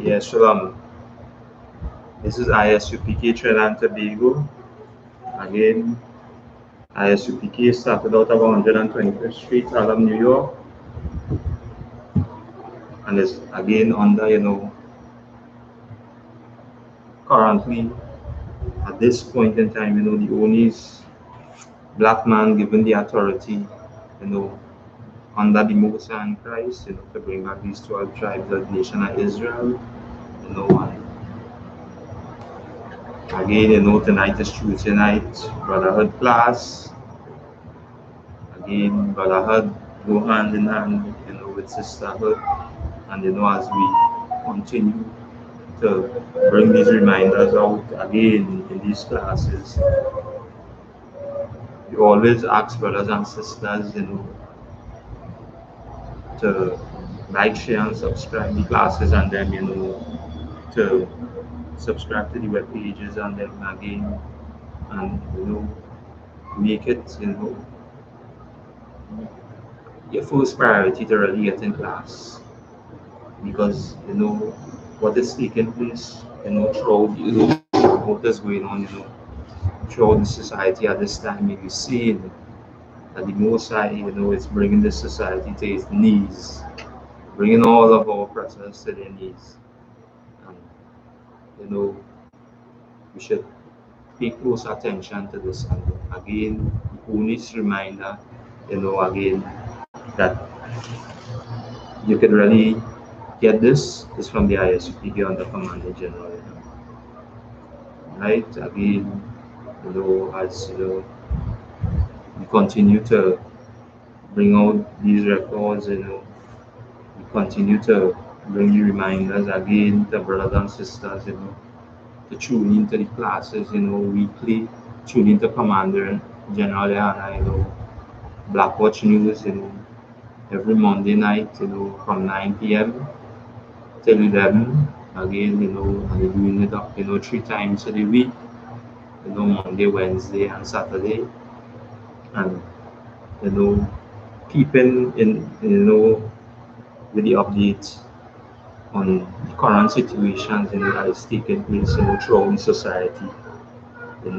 Yes, Shalom. This is I.S.U.P.K. Trinidad and Tobago. Again, I.S.U.P.K. started out of 125th Street, SHALAM, New York. And is again under, currently, at this point in time, the only black man given the authority, under the Most High in Christ, to bring back these 12 tribes of the nation of Israel, and again, tonight is Tuesday night, Brotherhood class. Again, Brotherhood go hand in hand, with sisterhood, and as we continue to bring these reminders out again in these classes, we always ask brothers and sisters, to like, share, and subscribe the classes, and then to subscribe to the web pages, and then again, and make it your first priority to really get in class, because what is taking place throughout what is going on throughout the society at this time. You're seeing that the Most High is bringing the society to its knees, bringing all of our oppressors to their knees, and we should pay close attention to this. And again, the only reminder again that you can really get this is from the I.S.U.P.K. under Commander General. Right? Again, as we continue to bring out these records, we continue to bring the reminders again to brothers and sisters, to tune into the classes, weekly, tune into Commander General YAHANNA, Black Watch News, every Monday night, from 9 p.m. till 11. Again, and we're doing it up, 3 times a week, Monday, Wednesday, and Saturday. And, keeping in, with the updates on the current situations, that is taking place, throughout the society. It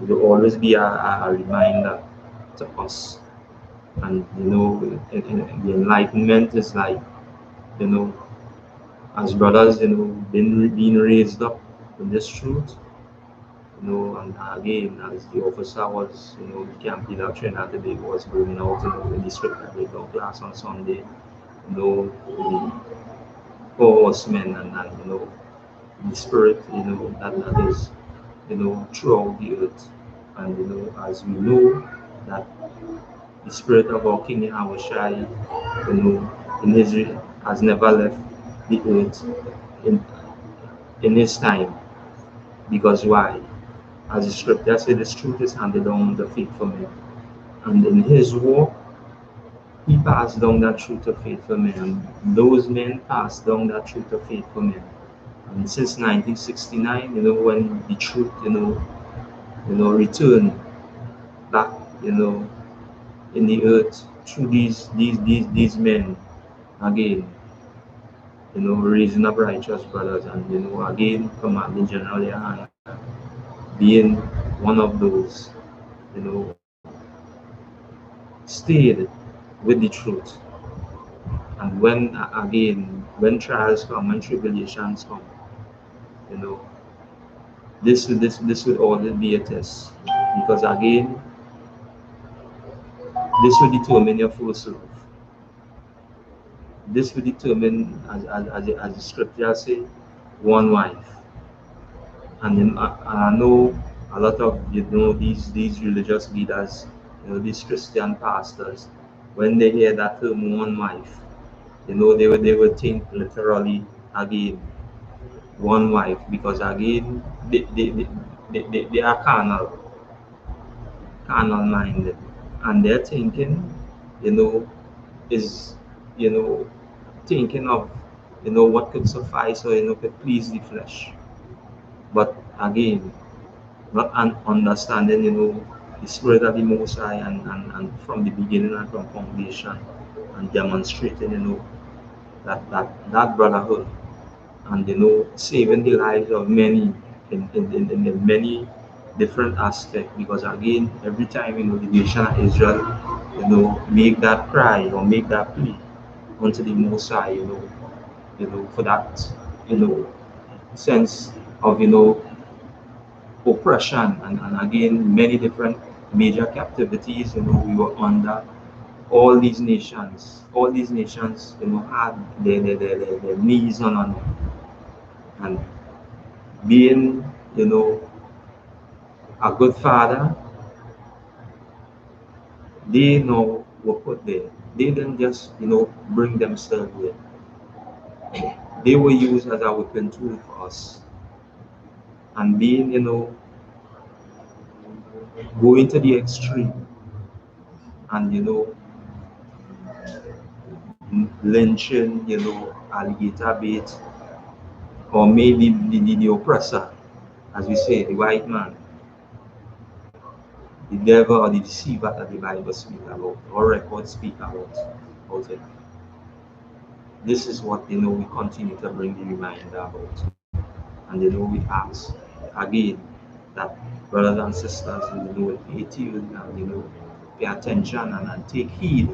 will always be a reminder to us. And, the enlightenment is like, as brothers, being raised up in this truth, And again, as the officer was, the camp leader of Trinidad today was bringing out, in the script that they don't class on Sunday, the four horsemen and the spirit, that is, throughout the earth. And, as we know, that the spirit of our King Yahushai, in Israel, has never left the earth in, in his time. Because why? As the scripture says, the truth is handed down to faithful men. And in his walk, he passed down that truth to faithful men. And those men passed down that truth to faithful men. And since 1969, when the truth, returned back, in the earth through these men again, raising up righteous brothers, and again commanding General Yahanna being one of those, you know, stayed with the truth. And when again, when trials come, when tribulations come, you know, this would always be a test, because again, this will determine your first love. This will determine, as the scripture say, one wife. And then I know a lot of these religious leaders, these Christian pastors, when they hear that term one wife, they would think literally again one wife, because again they are carnal minded, and their thinking, you know, is thinking of what could suffice, or could please the flesh. But again, not understanding, the spirit of the Most High, and from the beginning and from foundation, and demonstrating, that brotherhood, and saving the lives of many in many different aspects. Because again, every time the nation of Israel, make that cry or make that plea unto the Most High, for that, sense of oppression, and again many different major captivities, we were under. All these nations had their knees on, and being a good father, they know were put there. They didn't just bring themselves there. They were used as a weapon tool for us. And being going to the extreme, and lynching, alligator bait, or maybe the oppressor, as we say, the white man, the devil, or the deceiver that the Bible speaks about, or records speak about it. This is what we continue to bring the reminder about. And we ask again that brothers and sisters will pay attention, and pay attention, and take heed.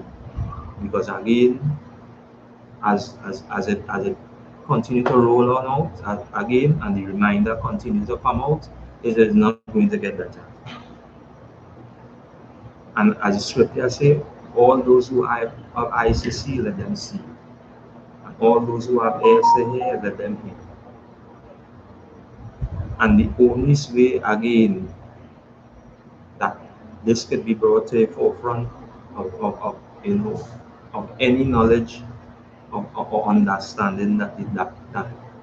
Because again, as it continue to roll on out, again, and the reminder continues to come out, it is not going to get better. And as the scripture say, all those who have eyes to see, let them see. And all those who have ears to hear, let them hear. And the only way again that this could be brought to the forefront of any knowledge or understanding that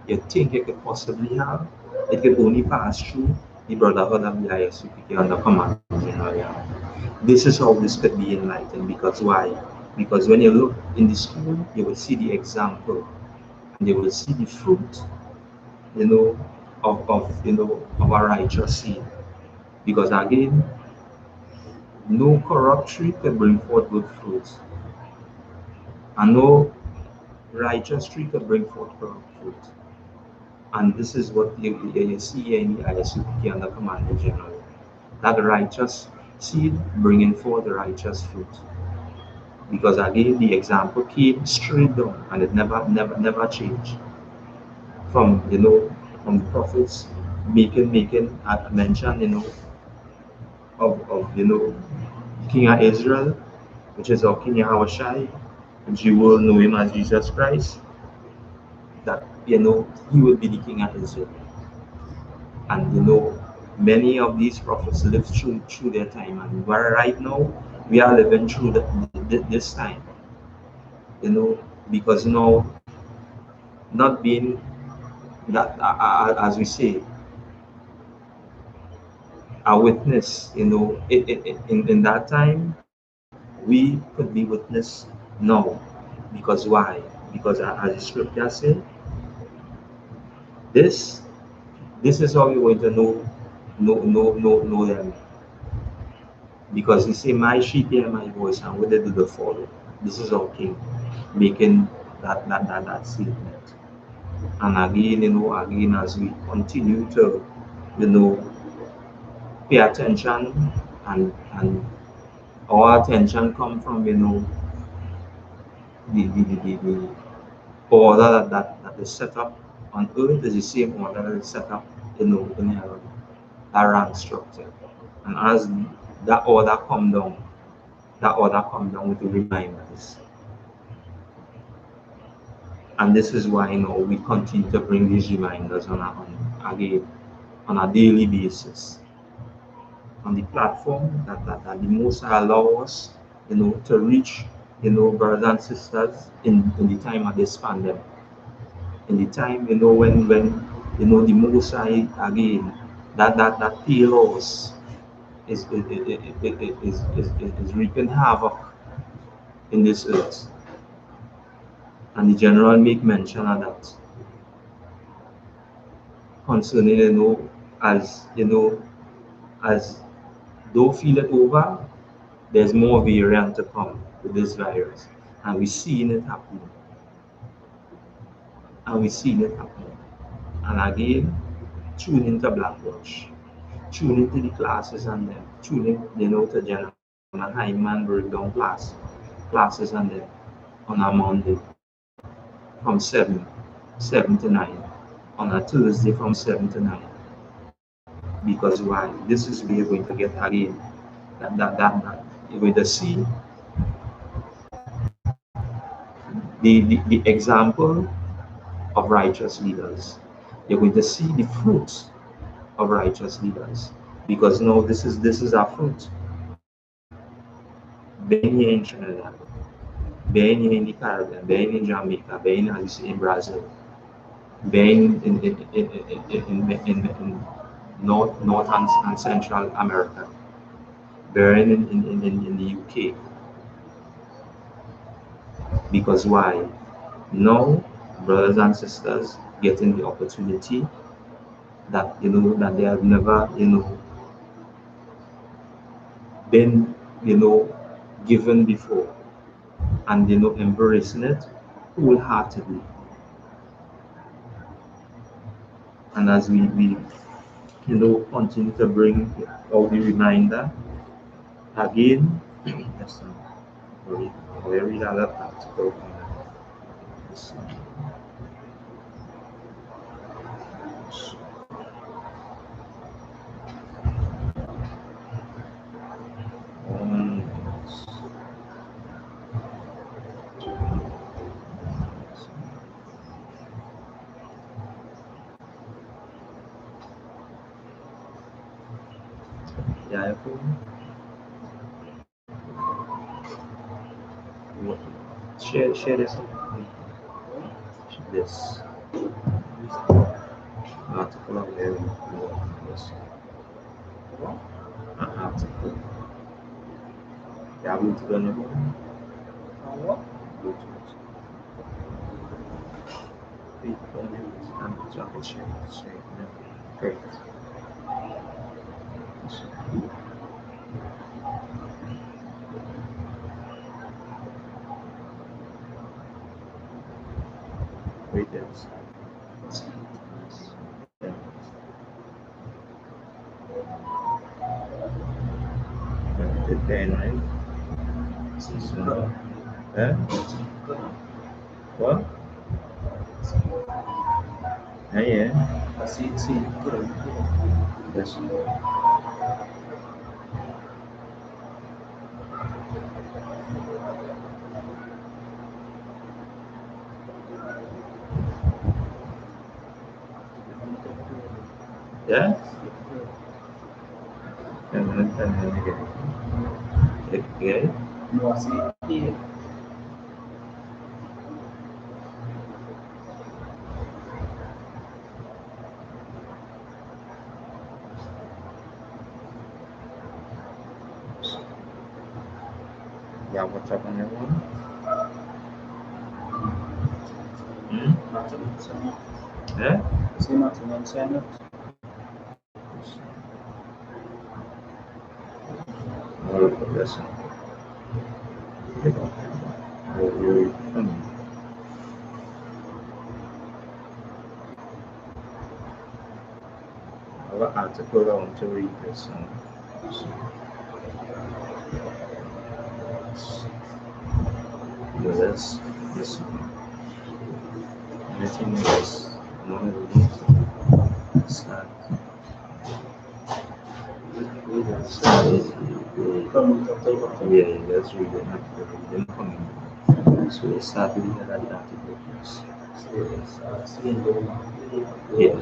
you think you could possibly have, it could only pass through the brotherhood of the I.S.U.P.K under command of General Yahanna. This is how this could be enlightened. Because why? Because when you look in the school, you will see the example, and you will see the fruit, of a righteous seed. Because again, no corrupt tree can bring forth good fruits, and no righteous tree can bring forth corrupt fruit. And this is what you see in the I.S.U.P.K under command general. That righteous seed bringing forth the righteous fruit. Because again, the example came straight down, and it never changed from from the prophets making a mention, of King of Israel, which is our King Yahushai, which you will know him as Jesus Christ, that he will be the King of Israel. And many of these prophets lived through their time, and right now we are living through this time, because now, not being that, as we say, a witness, in that time, we could be witness now. Because why? Because as the scripture said, this this is how you're going to know them. Because he say, my sheep hear my voice, and whether do they follow. This is our king making that statement. And again, as we continue to pay attention, and our attention come from the order that is set up on earth is the same order that is set up in heaven, that rank structure. And as that order come down, with the reminders. And this is why we continue to bring these reminders on a daily basis on the platform that the Most High allow us to reach brothers and sisters in the time of this pandemic, in the time when the Most High again that pale is reaping havoc in this earth. And the general make mention of that concerning as though feel it over, there's more variant to come with this virus, and we're seeing it happening. And again, tune into Blackwatch, tune into the classes and them, tune in to GEN.YAHANNA Hyman breakdown classes and them on a Monday from 7 to 9, on a Thursday from 7 to 9. Because why? This is where you're going to get again that you're going to see the example of righteous leaders. You're going to see the fruits of righteous leaders. Because now this is our fruit. Being here in Trinidad, being here in the Caribbean, being in Jamaica, being as you say in Brazil, being in North and Central America, being in the UK. Because why? Now, brothers and sisters getting the opportunity that that they have never been given before, and embracing it wholeheartedly. And as we continue to bring all the reminder again, let's read another article. Yeah, share this article of this article. Yeah, Bluetooth on your phone. Bluetooth. And share. Great. Wait there. The pen, right? Eh? What? Yeah. See, good. Yes. Yeah? And then again. No, I see here. Yeah, what's up on your one? Yeah? See nothing on channel. Listen. Really funny. I have an article I want to read this. This everything is one of the start. Yeah, that's really not them coming. So they start with that article. Yes.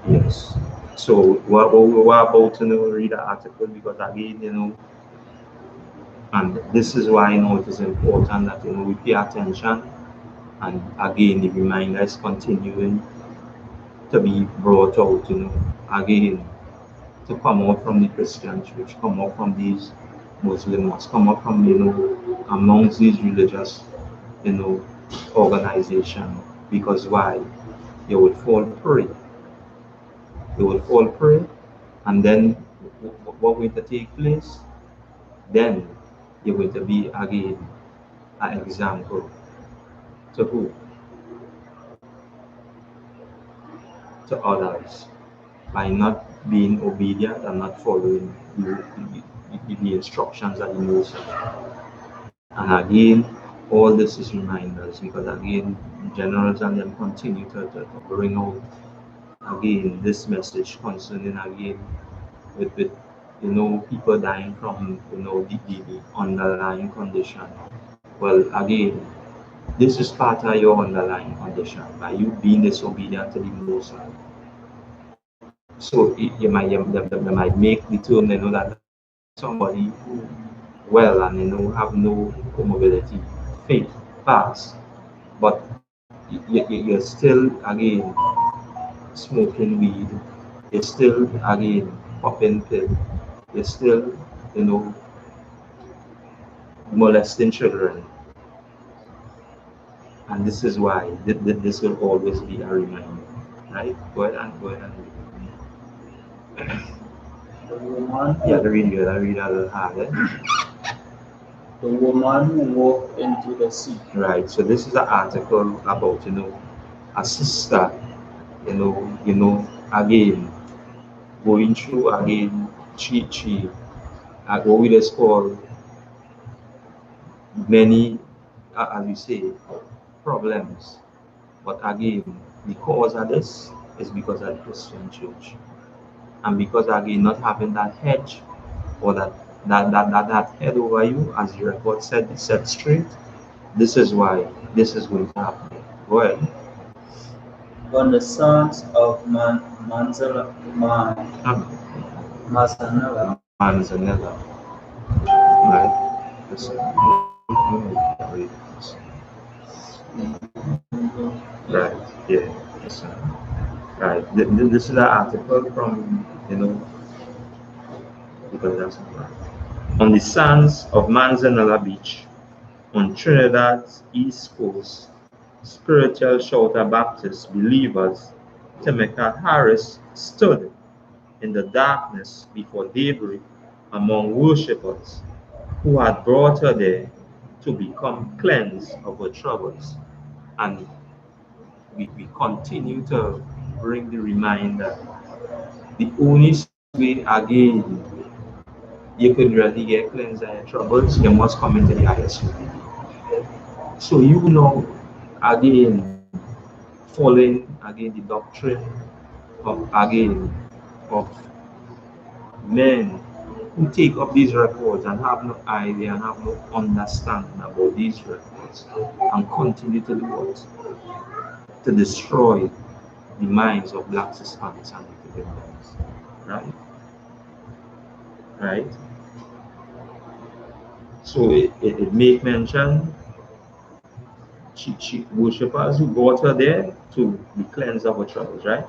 Yes. So we're about to read the article because again, and this is why it is important that we pay attention, and again the reminder is continuing to be brought out, again to come out from the Christian church, come out from these Muslims, come out from amongst these religious organization, because why? They would fall prey. They will fall prey, and then what going to take place? Then you're going to be again an example to who? To others, by not being obedient and not following the instructions that you know. And again, all this is reminders, because again, generals and them continue to bring out again this message concerning again with people dying from the underlying condition. Well, again, this is part of your underlying condition by you being disobedient to the Most High. So they might make the term that somebody who well and have no comorbidity, faith, pass, but you're still again smoking weed, you're still again popping pill, you're still molesting children, and this is why this will always be a reminder, right? Go ahead The woman, yeah, read a little harder. the woman who walked into the sea. Right. So this is an article about a sister, again going through again she what we just call many as we say problems, but again the cause of this is because of the Christian church, and because again not having that hedge or that head over you, as the record said, set straight. This is why this is going to happen. Go ahead. When the sons of Mazanella Manzanella. Right. Listen. Right. Yeah. Listen. Right. This is an article from because that's right. On the sands of Manzanella Beach, on Trinidad's east coast, spiritual shouter Baptist believers Temeka Harris stood in the darkness before daybreak among worshippers who had brought her there to become cleansed of her troubles. And we continue to bring the reminder the only way again you could really get cleansed of your troubles, you must come into the I.S.U.P.K. So again following again the doctrine again, of men who take up these records and have no idea and have no understanding about these records and continue to do what? To destroy the minds of blacks, Hispanics, and Native Americans. Right? Right? So it make mention worshippers who brought her there to be cleansed of her troubles, right?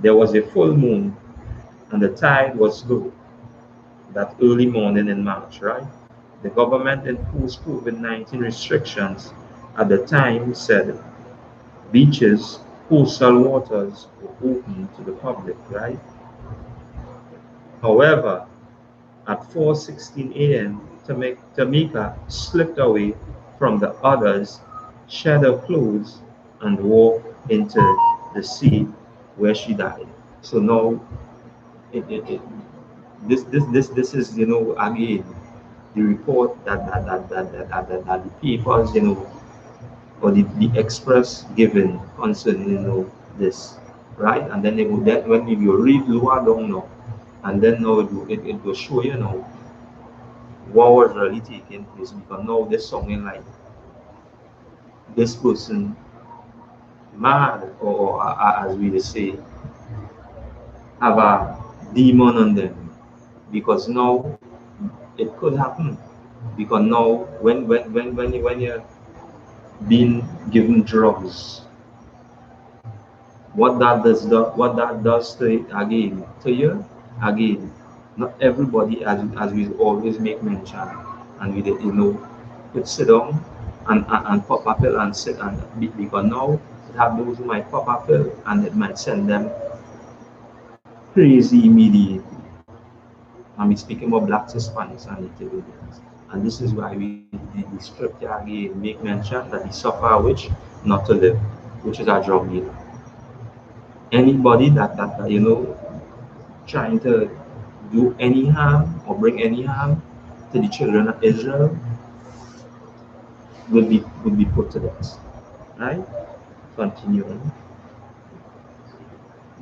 There was a full moon and the tide was low that early morning in March, right? The government imposed COVID-19 restrictions at the time, said beaches, coastal waters were open to the public, right? However, at 4:16 a.m., Tamika slipped away from the others, shed her clothes, and walked into the sea where she died. So now, it, it, it, this is, again, the report that the papers, or the express given concerning, this, right? And then it will, that when you read lower down now, and then now it will show, what was really taking place, because now they're sounding like this person mad, or as we say, have a demon on them, because now it could happen, because now when you're being given drugs, what that does to it, again, to you, again, not everybody, as we always make mention, and we did, could sit down and pop a pill and sit, and because now it have those who might pop a pill and it might send them crazy immediately. And we speaking about blacks, Hispanics, and Native Indians. And this is why the scripture again make mention that he suffer which not to live, which is our drug dealer. Anybody that trying to do any harm or bring any harm to the children of Israel will be put to death. Right? Continuing.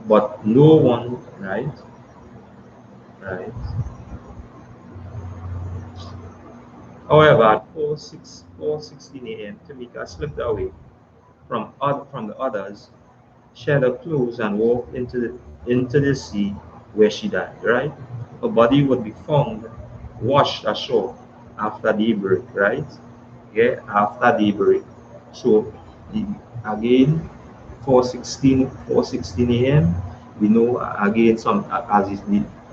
But no one, right? Right. However, at 4:16 a.m., Tamika slipped away from the others, shed her clothes, and walked into the sea where she died. Right? Her body would be found washed ashore after daybreak. Right? Yeah, after daybreak. So the, again, 4:16 a.m. We know, again, some as is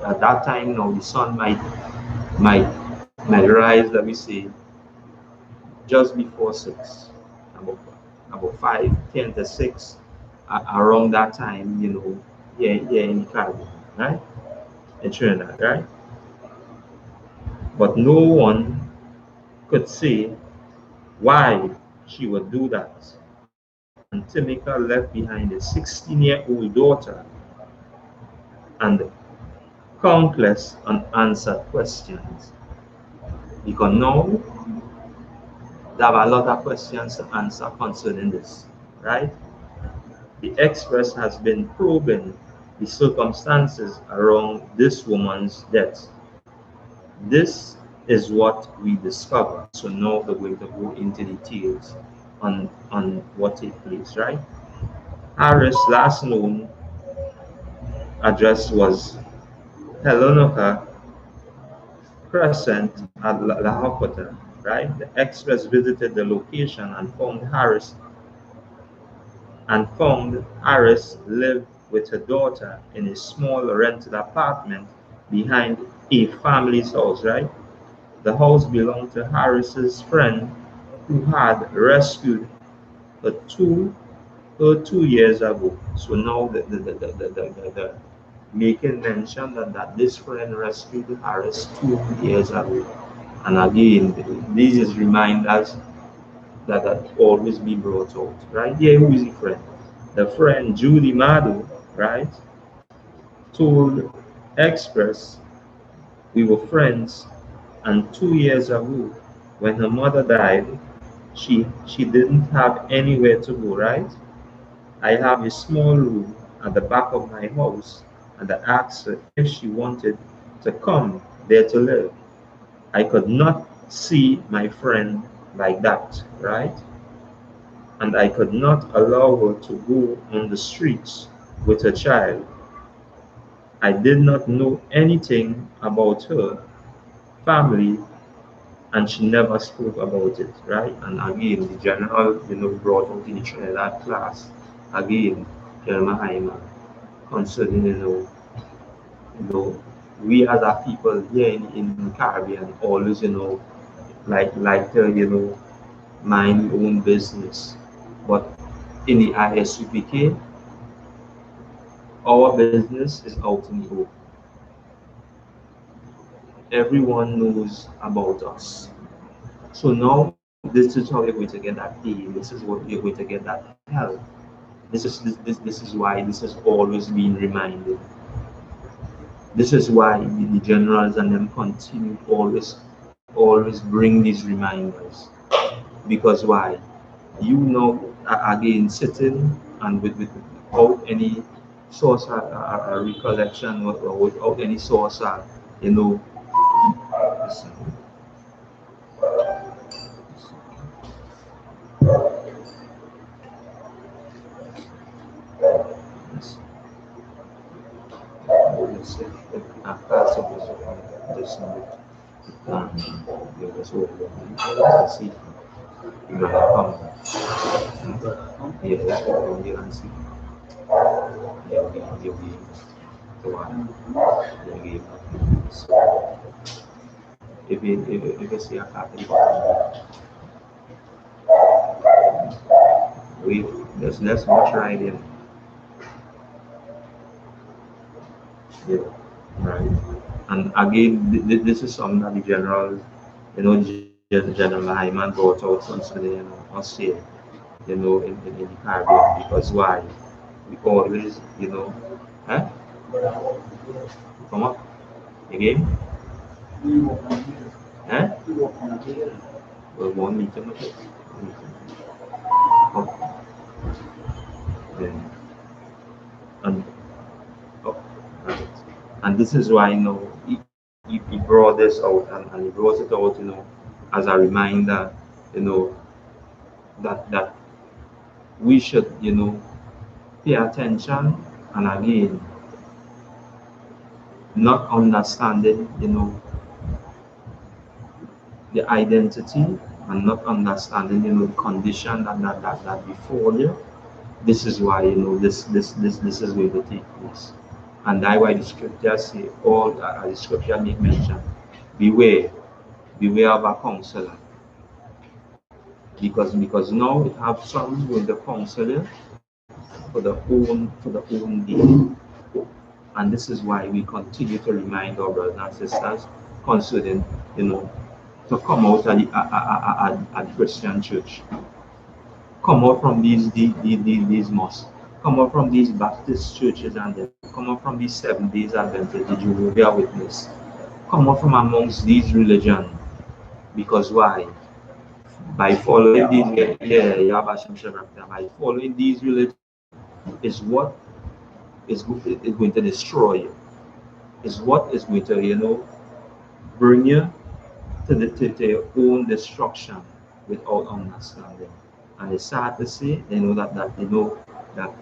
at that time now the sun might rise, let me say, just before 6, about about 5:10 to 6, around that time, here in the Caribbean, right? In Trinidad, right? But no one could say why she would do that. And Timika left behind a 16-year-old daughter and countless unanswered questions. Because now there are a lot of questions to answer concerning this, right? The Express has been probing the circumstances around this woman's death. This is what we discovered. So now we're going to go into details on what took place, right? Harris' last known address was Helenoka Crescent at Lahokota, right? The Express visited the location and found Harris lived with her daughter in a small rented apartment behind a family's house, right? The house belonged to Harris's friend who had rescued her 2 years ago. So now the making mention that this friend rescued Harris 2 years ago. And again, this is reminders that always be brought out, right? Yeah, who is the friend? The friend Judy Madu, right, told Express, we were friends, and 2 years ago, when her mother died, she didn't have anywhere to go, right? I have a small room at the back of my house, and I asked her if she wanted to come there to live. I could not see my friend like that, right? And I could not allow her to go on the streets with a child. I did not know anything about her family, and she never spoke about it, right? And again, the general, brought out in the Trinidad class, again, GEN.YAHANNA, concerning, we as a people here in Caribbean always, like to, mind your own business. But in the I.S.U.P.K, our business is out in the open. Everyone knows about us. So now this is how you're going to get that pain. This is what you're going to get that help. This is why this is always being reminded. This is why the generals and them continue to always bring these reminders. Because why? You know, again, sitting and without any source or recollection, or without any source, you know, listen, listen, listen, I pass it this you was over. See, you might come. Yeah, that's what you can see. You'll be the one. You'll be so if you see a copy, we let's try it. Yeah, right. And again, this is something that the general, General Hyman brought out concerning, us here, in the Caribbean. Because why? We always, eh? Come up again, eh? Well, one meeting, okay. Oh, then, and oh, right. And this is why, he brought this out, and he brought it out, as a reminder, you know, that we should, pay attention. And again, not understanding, the identity, and not understanding, the condition that before you. This is why, this is going to take place. And that's why the scriptures say, all the scripture make mention, beware, beware of a counselor. Because now we have some with the counselor for the own day. And this is why we continue to remind our brothers and sisters concerning, to come out at the Christian church, come out from these mosques, come out from these Baptist churches, and then come out from these 7 days Adventists, the Jehovah Witness, come out from amongst these religions. Because why? By following these, by following these religions is what is going to destroy you. Is what is going to, bring you to your own destruction without understanding. And it's sad to say, that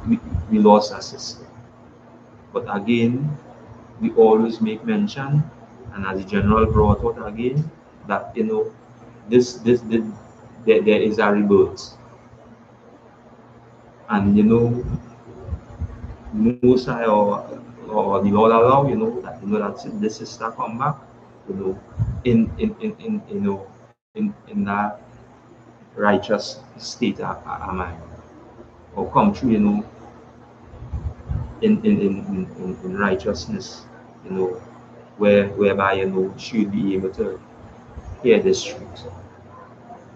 we lost our sister. But again, we always make mention, and as the general brought out again, that, this there is a rebirth. And, Musa, or the Lord allow, that, that this sister come back, you know, in in that righteous state of mind, or come through, in righteousness, whereby, should be able to hear this truth,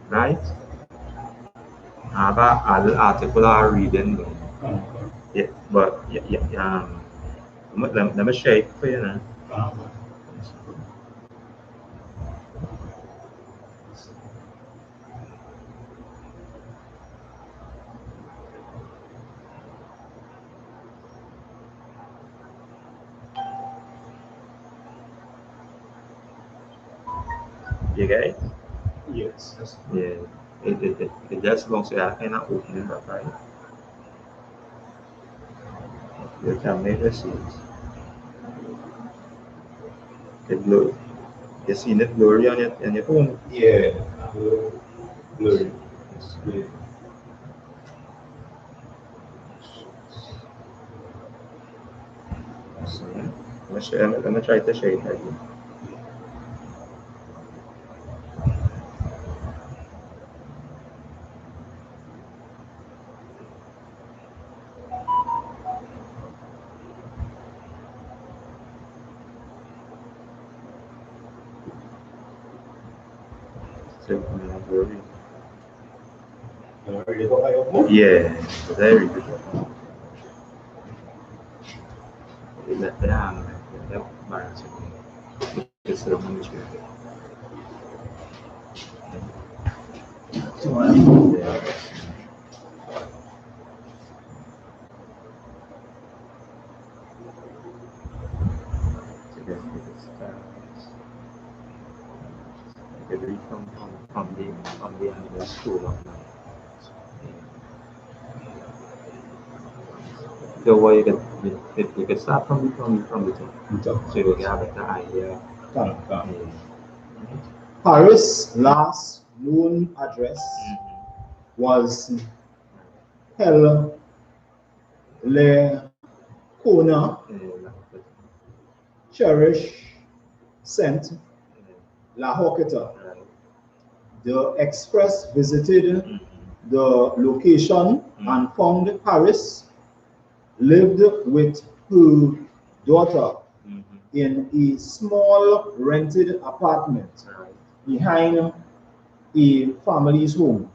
right? I have a little article I reading, yeah, but yeah, let me share it for you now. You get it? Yes. That's Yeah. It just looks like I cannot open it up, right? You can make the seeds. It blue. You seen it blurry on your phone? yeah. Blurry. It's blurry. So, I'm gonna try to show it again. So, blurry. Ready to buy up more? Yeah, very good. Let the hand, let balance it. It's the management. Yeah. So then it starts. You can read from the end of the school of now. So what you can start from the top. So you can have a better idea. Come. Yeah. Paris' last known address was Hell Le Corner, Cherish, Saint La Hoqueta. The Express visited the location and found Paris lived with her daughter in a small rented apartment behind a family's home.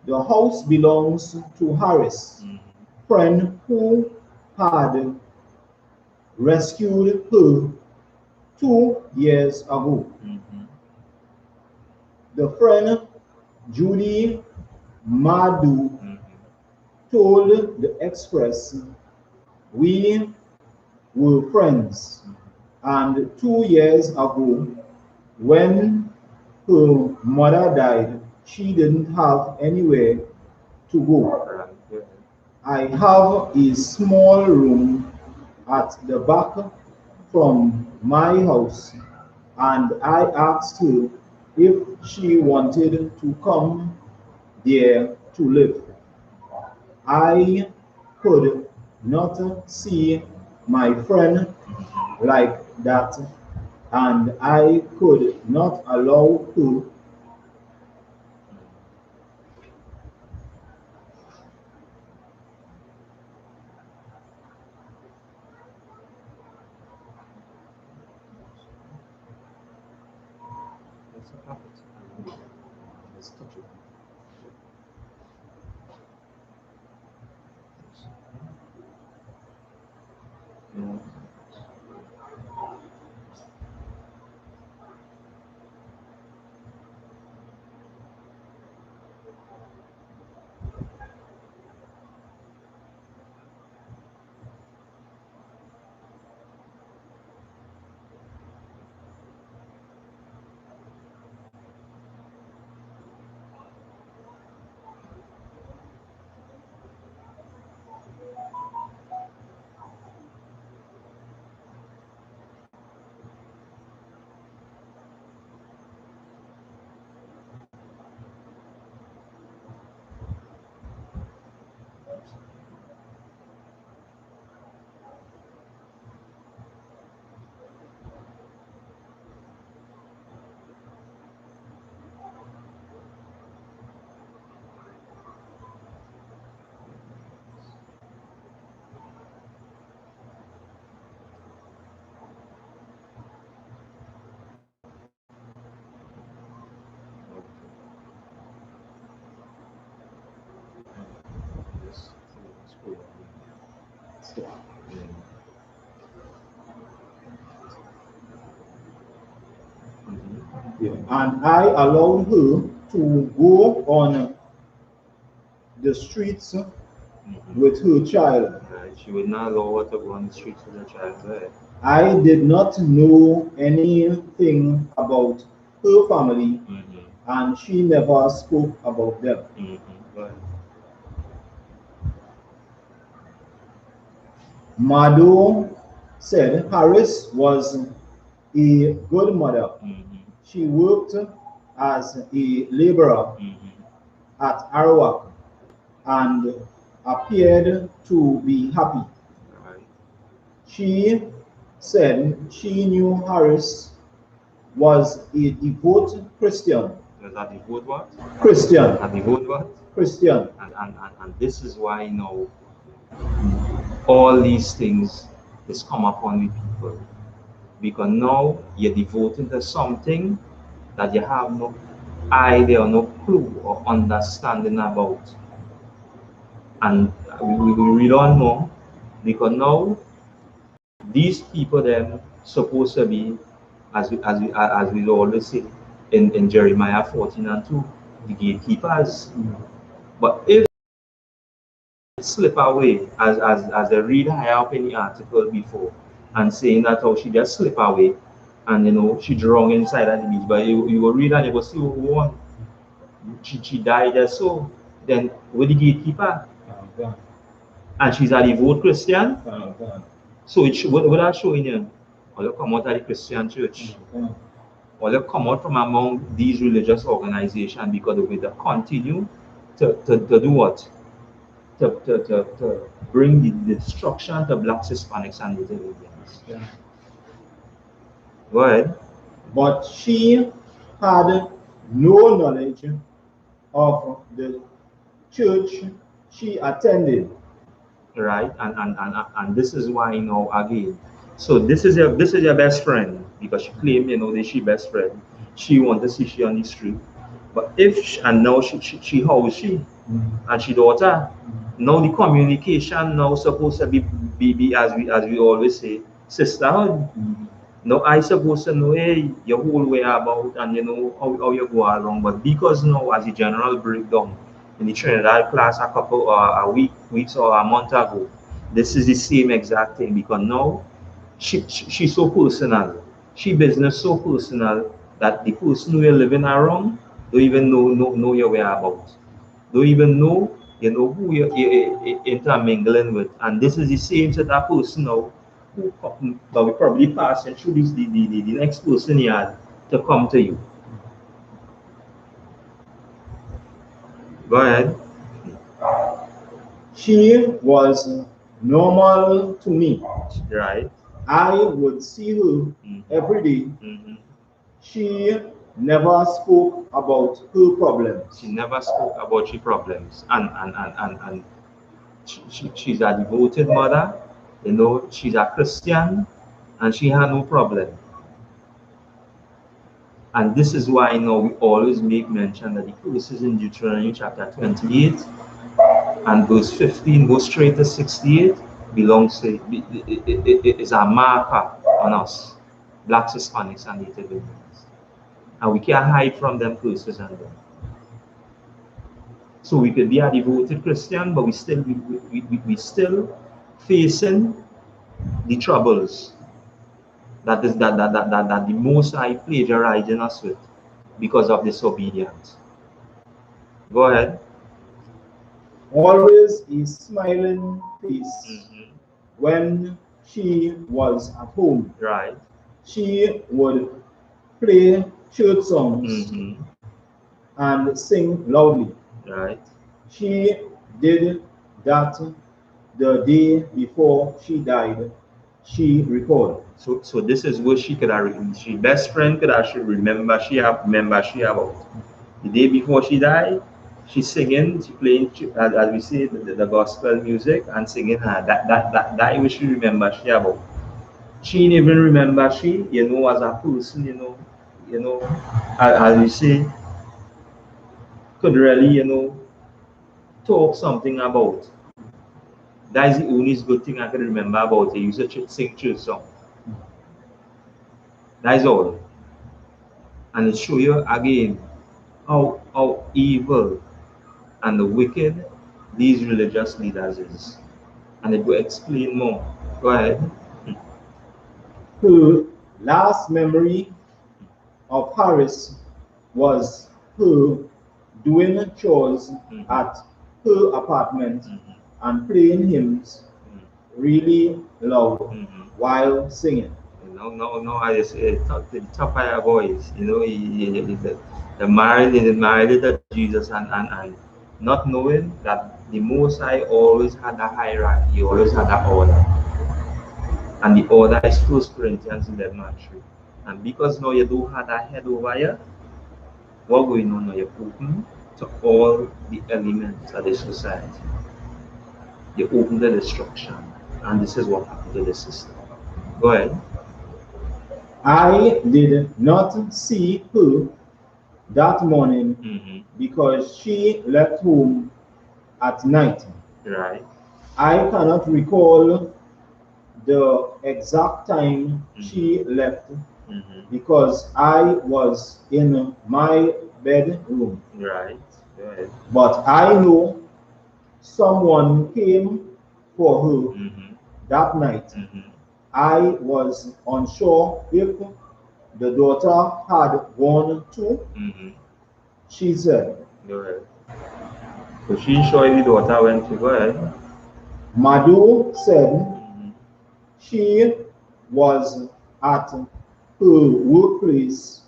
The house belongs to Harris, friend who had rescued her 2 years ago. The friend, Judy Madu, told the Express, "We were friends, and 2 years ago, when her mother died, she didn't have anywhere to go. I have a small room at the back from my house, and I asked her if she wanted to come there to live. I could not see my friend like that, and I could not allow her." Let's touch it. Yeah. Yes. School. Yeah. Yeah. And I allowed her to go on the streets with her child. Right. She would not allow her to go on the streets with her child, right? I did not know anything about her family, and she never spoke about them. Right. Mado said Harris was a good mother. She worked as a laborer at Arawak and appeared to be happy. Right. She said she knew Harris was a devout Christian. Was a devout what? Christian. A devout what? Christian. And this is why now all these things is come upon the people. Because now you're devoting to something that you have no idea or no clue or understanding about. And we will read on more, because now these people then supposed to be, as we always say in Jeremiah 14:2, the gatekeepers. But if slip away, as I read higher up in the article before, and saying that how she just slip away, and she drowned inside at the beach. But you will read and you will see who won. She died there, so then with the gatekeeper, and she's a devout Christian. So what are showing you? Or you come out of the Christian church, or you come out from among these religious organizations, because they will continue to do what? To bring the destruction to blacks, Hispanics, and Native Indians. Yeah. Go ahead. But she had no knowledge of the church she attended. Right, and this is why again. So this is your best friend, because she claimed that she best friend. She want to see she on the street, but and now she how is she, and she daughter. Now the communication now supposed to be as we always say, sisterhood. Now I supposed to know, hey, your whole way about, and how you go along. But because now as a general breakdown in the Trinidad class a couple or weeks or a month ago, this is the same exact thing, because now she's so personal. She business so personal that the person who you're living around don't even know your whereabouts. Don't even know who you're intermingling with. And this is the same set of person now who that we probably passing through this the next person here to come to you. Go ahead. She was normal to me. Right. I would see her every day. She never spoke about her problems. She never spoke about her problems, and she's a devoted mother. She's a Christian, and she had no problem. And this is why we always make mention that the verses in Deuteronomy chapter 28 and verse 15 go straight to 68 belongs to it is a marker on us, blacks, Hispanics, and Native Indians. And we can't hide from them curses and them. So we could be a devoted Christian, but we still facing the troubles that the Most High plagiarizing us with because of disobedience. Go ahead. Always a smiling face when she was at home. Right. She would play church songs and sing loudly. Right. She did that the day before she died. She recalled. So this is what she she best friend could actually remember she about the day before she died. She's singing, she playing as we say the gospel music and singing her that which she remember she about. She didn't even remember she as a person as we say could really talk something about. That is the only good thing I can remember about it. You used to sing church song. That is all. And it show you again how evil and the wicked these religious leaders is. And it will explain more. Go ahead. Her last memory of Harris was her doing chores at her apartment and playing hymns really loud while singing. No, I just the top higher voice, the married to Jesus and not knowing that the Most High always had a hierarchy, he always had an order. And the order is 1 Corinthians 11:3. And because now you don't have that head over here, what going on now? You're open to all the elements of the society. You open the destruction. And this is what happened to the system. Go ahead. I did not see her that morning because she left home at night. Right. I cannot recall the exact time she left because I was in my bedroom. Right. Go ahead. But I know someone came for her that night. I was unsure if the daughter had gone too. She said, Go ahead. So she showed the daughter went to. Go ahead. Madhu said she was at her workplace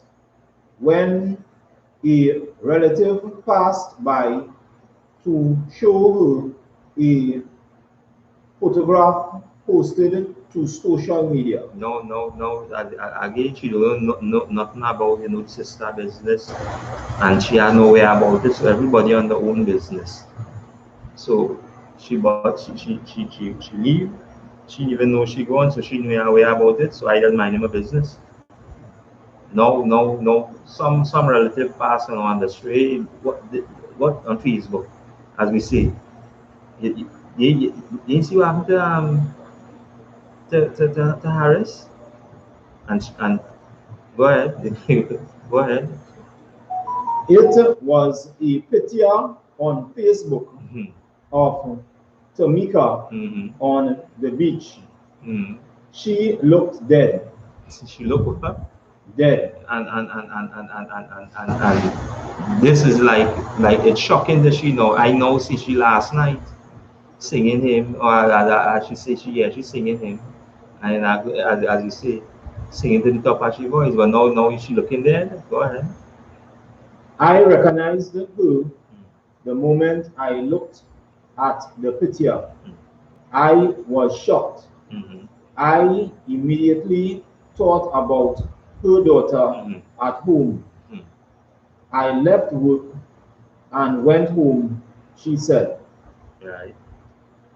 when a relative passed by to show her a photograph posted to social media. No. Again, she don't know nothing about sister business, and she had no way about this. So everybody on their own business. So she leave. She even know she gone, so she knew her way about it. So I just mind my business. No. Some relative passing on the street. What on Facebook, as we see. You see what happened to Harris? And go ahead. Go ahead. It was a picture on Facebook of Tamika on the beach. She looked dead. She looked up. Dead. And this is like it's shocking that she know. I know. See, she last night singing him, or as she say, she's singing him, and as you say, singing to the top of her voice. But now she looking dead. Go ahead. I recognized her the moment I looked at the picture. I was shocked. I immediately thought about her daughter at home. I left work and went home, she said. Right.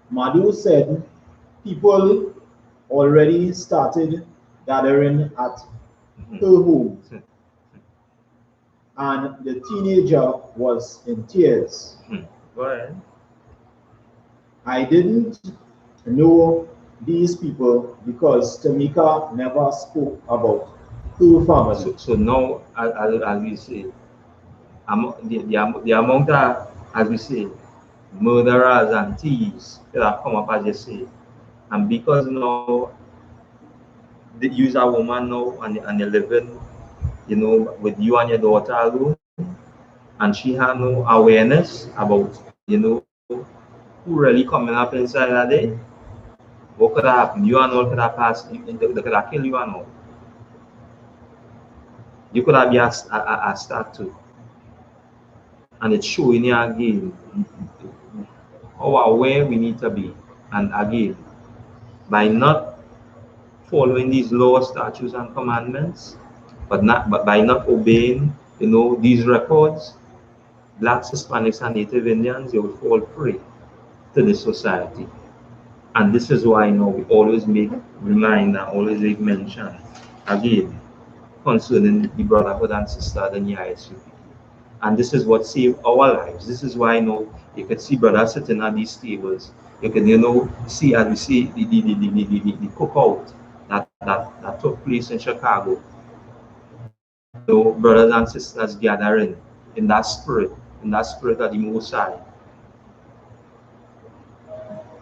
Madhu said people already started gathering at her home, and the teenager was in tears. Go ahead. I didn't know these people because Tamika never spoke about her family. So now, as we say, the amount of, as we say, murderers and thieves that have come up, as you say, and because now they use a woman now and you're living, with you and your daughter alone, and she had no awareness about, who really coming up inside that day. What could have happened? You and all could have passed, they could have killed you and all. You could have been a start too. And it's showing you again how aware we need to be. And again, by not following these laws, statutes, and commandments, but by not obeying, these records, blacks, Hispanics, and Native Indians, they will fall prey to the society. And this is why we always make reminder, always make mention again concerning the brotherhood and sisterhood in the I.S.U.P.K. And this is what saved our lives. This is why you could see brothers sitting at these tables. You can see, as we see the cookout that took place in Chicago. Brothers and sisters gathering in that spirit of the Most High,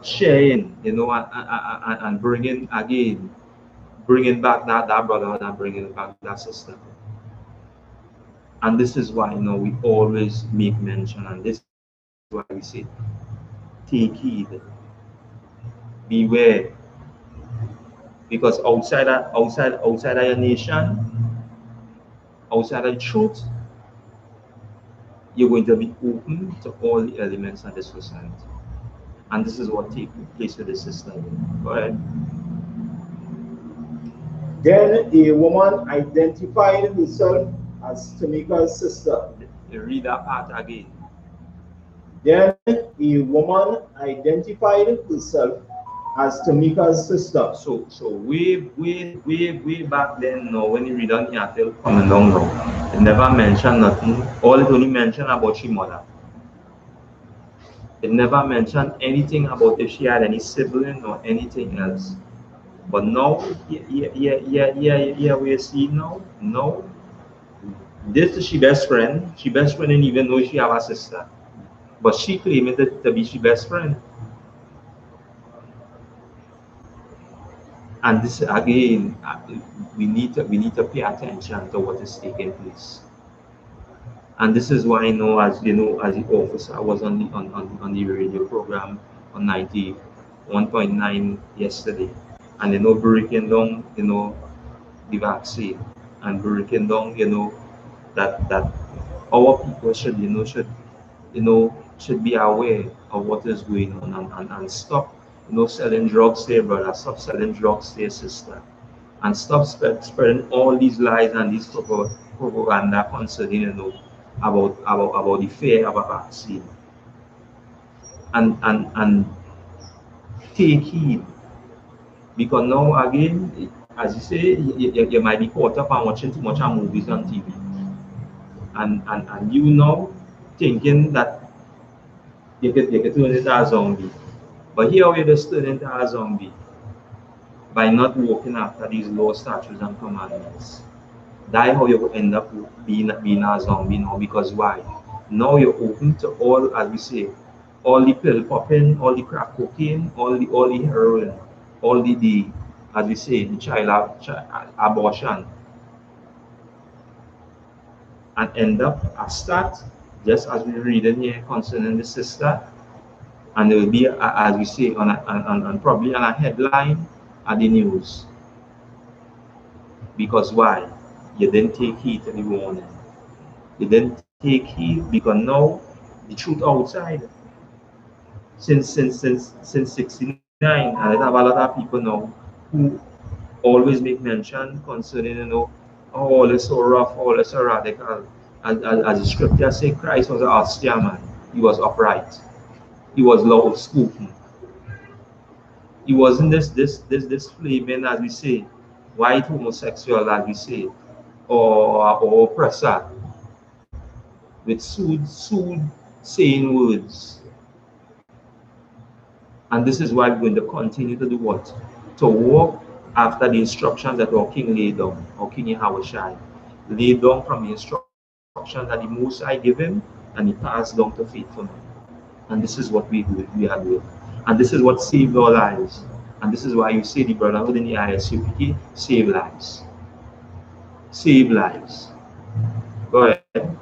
sharing, and bringing back that brotherhood and bringing back that sister. And this is why, we always make mention, and this is why we say, take heed, beware, because outside of your nation, outside of the truth, you're going to be open to all the elements of the society. And this is what takes place with the sister. Go ahead. Then a woman identified herself as Tamika's sister. You read that part again. Then a woman identified herself as Tamika's sister. So way back then, no, when you read on the article coming down now, it never mentioned nothing. All it only mentioned about she mother. It never mentioned anything about if she had any sibling or anything else. But now, yeah, we see now. No, this is she best friend. She best friend didn't even know she have a sister. But she claimed it to be she best friend. And this again, we need to pay attention to what is taking place. And this is why, as as the officer was on the radio program on 91.9 yesterday, and breaking down, the vaccine, and breaking down, that our people should be aware of what is going on, and stop, selling drugs to your brother, stop selling drugs to your sister, and stop spreading all these lies and these propaganda concerning, about the fear of a vaccine. And take heed, because now again, as you say, you might be caught up on watching too much of movies on TV, and you know, thinking that you could turn into a zombie. But here we just turn into a zombie by not walking after these laws, statutes, and commandments. That's how you will end up being a zombie now. Because why? Now you're open to all, as we say, all the pill popping, all the crack cocaine, all the heroin, all the as we say, the child abortion, and end up a start, just as we read in here concerning the sister, and there will be, as we say, on probably on a headline at the news. Because why? You didn't take heed to the warning. You didn't take heed, because now the truth outside, since 69, and I have a lot of people now who always make mention concerning, oh, all is so rough, all is so radical. As the scripture say, Christ was an austere man. He was upright. He was loud spoken. He wasn't this flaming, as we say, white homosexual, as we say, or oppressor with saying words. And this is why we're going to continue to do what? To walk after the instructions that our King laid down, our King Yahushua laid down from the instructions that the Most High give him, and he passed down to faithful men. And this is what we are doing. And this is what saved our lives. And this is why you say the Brotherhood in the I.S.U.P.K save lives. Save lives. Go ahead.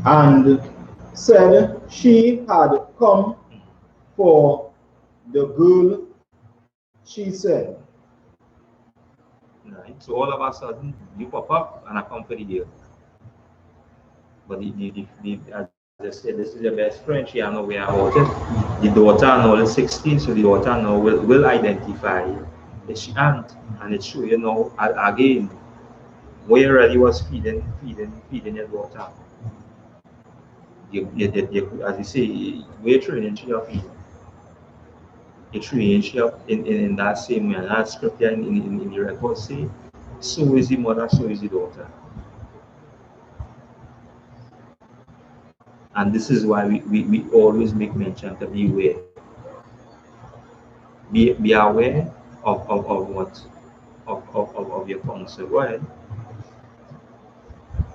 And said she had come for the girl, she said. Right. So all of a sudden, you pop up and I come for the deal. But as I said, this is your best friend. She are not aware about it. The daughter now is 16, so the daughter now will identify that she aunt, and it show again where already was feeding your daughter. As you say, we're training she up feeding. You train she up in that same way. And that scripture in the record say, so is the mother, so is the daughter. And this is why we always make mention to be aware. Be aware of what? Of your counsel. Go ahead.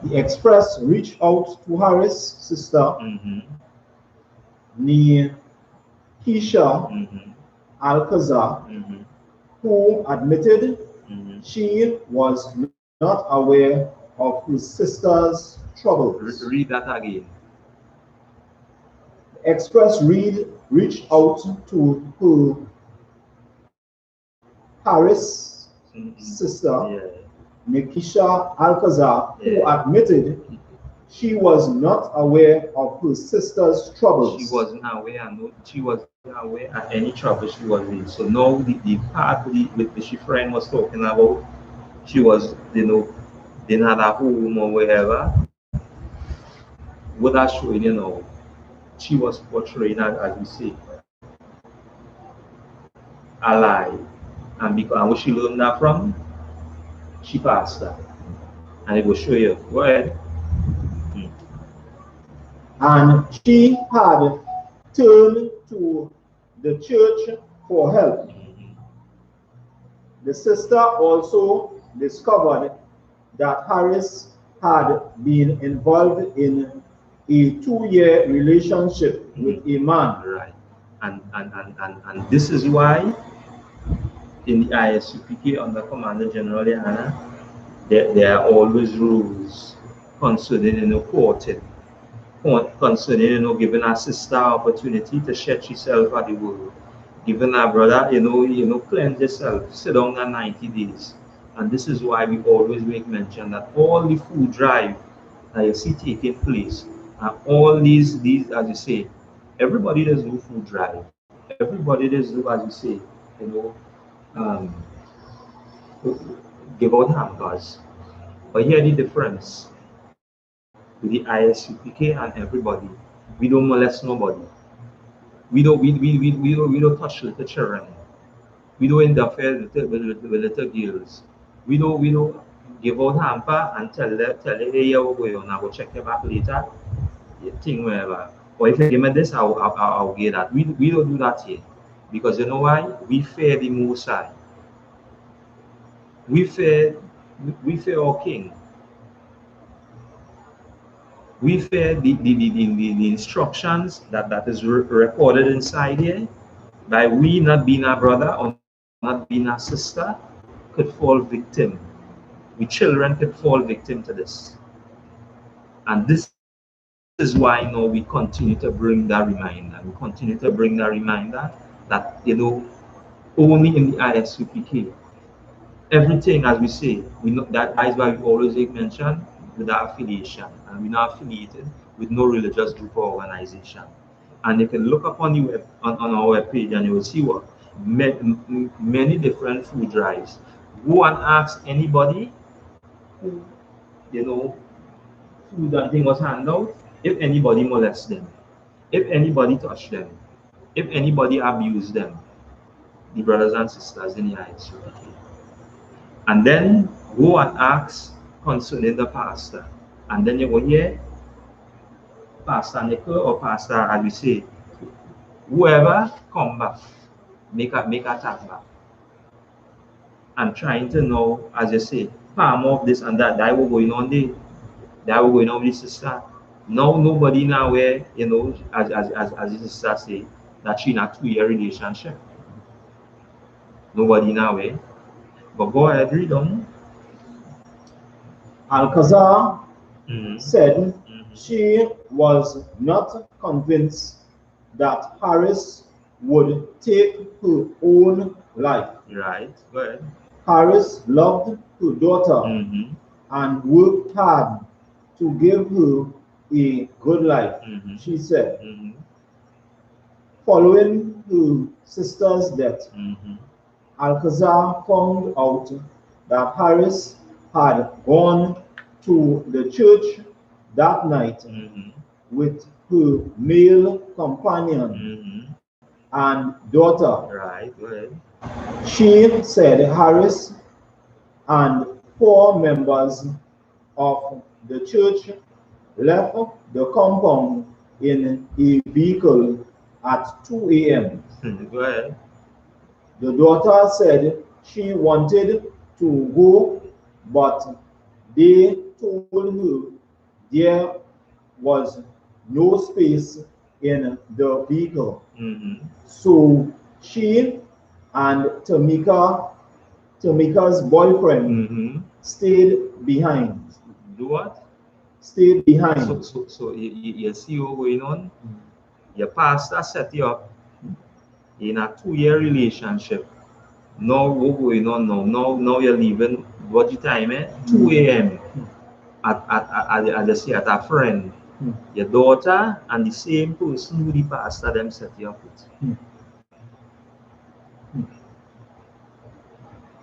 The express reached out to Harris' sister, near Keisha Alcazar, who admitted She was not aware of her sister's troubles. Read that again. Express reached out to her Harris' sister, Nikisha Alcazar, who admitted she was not aware of her sister's troubles. She wasn't aware. No, she wasn't aware of any trouble she was in. So now the part with the she friend was talking about, she was, didn't have a home or wherever. What that showing, she was portraying as we say, a lie. And because and where she learned that from, she passed that. And it will show you. Go ahead. And she had turned to the church for help. The sister also discovered that Harris had been involved in a 2-year relationship with a man. Right. And this is why in the I.S.U.P.K under Commander General YAHANNA, there are always rules concerning courting, concerning giving our sister opportunity to stretch herself at the world, giving our brother cleanse yourself, sit down at 90 days. And this is why we always make mention that all the food drive that you see taking place, and all these as you say, everybody does do food drive, everybody does do, as you say, um, give out hampers. But here the difference with the I.S.U.P.K and everybody, we don't molest nobody. We don't touch little children. We don't interfere with little girls. We don't give out hamper and tell them, hey, you're going on, I will check you back later. You think whatever. Or if you give me this, I'll get that. We don't do that here. Because you know why? We fear the Most High. We fear our King. We fear the instructions that is recorded inside here. By we not being a brother or not being a sister, could fall victim. We children could fall victim to this. And this is why now we continue to bring that reminder. We continue to bring that reminder that, only in the I.S.U.P.K, everything, as we say, we know that is why we always make mention with our affiliation, and we're not affiliated with no religious group or organization. And you can look up on on our webpage, and you will see what many different food drives. Go and ask anybody who food and thing was handed out, if anybody molests them, if anybody touch them, if anybody abuse them, the brothers and sisters in the I.S.U.P.K. And then go and ask concerning the pastor. And then you go here, Pastor Nickel or Pastor, as we say, whoever come back, make attack back. And trying to know, as you say, palm off this and that, that was going on there. That was going on with the sister. Now nobody now where, as the sister say, that she in a 2-year relationship. Nobody now where. But go ahead, read on. Alcazar said she was not convinced that Harris would take her own life. Right, go ahead. Harris loved her daughter and worked hard to give her a good life, she said. Following her sister's death, Alcazar found out that Harris had gone to the church that night with her male companion and daughter. Right, go ahead. She said Harris and 4 members of the church left the compound in a vehicle at 2 a.m. Go ahead. The daughter said she wanted to go, but they told her there was no space in the vehicle. So she and Tamika's boyfriend stayed behind. Do what? Stayed behind. So you see what's going on? Your pastor set you up in a 2-year relationship. Now what's going on now? Now you're leaving, what the time, 2 a.m. At a friend. Your daughter and the same person who the pastor them set you up with.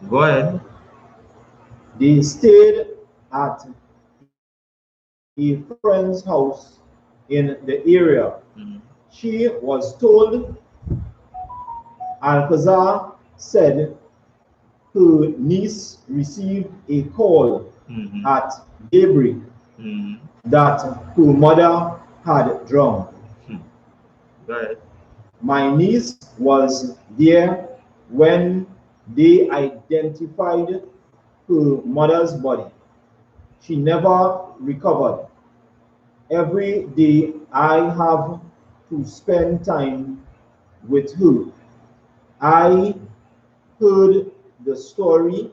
Go ahead. They stayed at a friend's house in the area. She was told, Alcazar said her niece received a call at daybreak that her mother had drowned. Go ahead. My niece was there when they identified her mother's body. She never recovered. Every day I have to spend time with her. I heard the story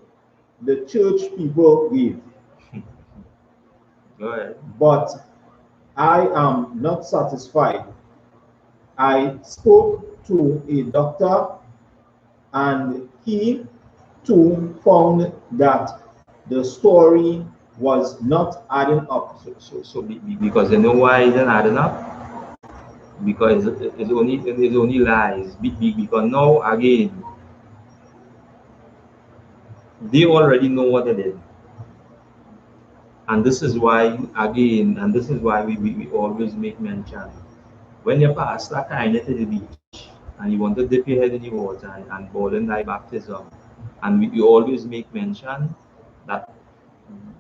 the church people gave. Go ahead. But I am not satisfied. I spoke to a doctor and he too found that the story was not adding up. So because you know why it's not adding up? Because it's only lies. Because now again, they already know what they did. And this is why again, and this is why we always make mention. When your pastor kind to the beach and you want to dip your head in the water and boil in thy baptism, and we always make mention that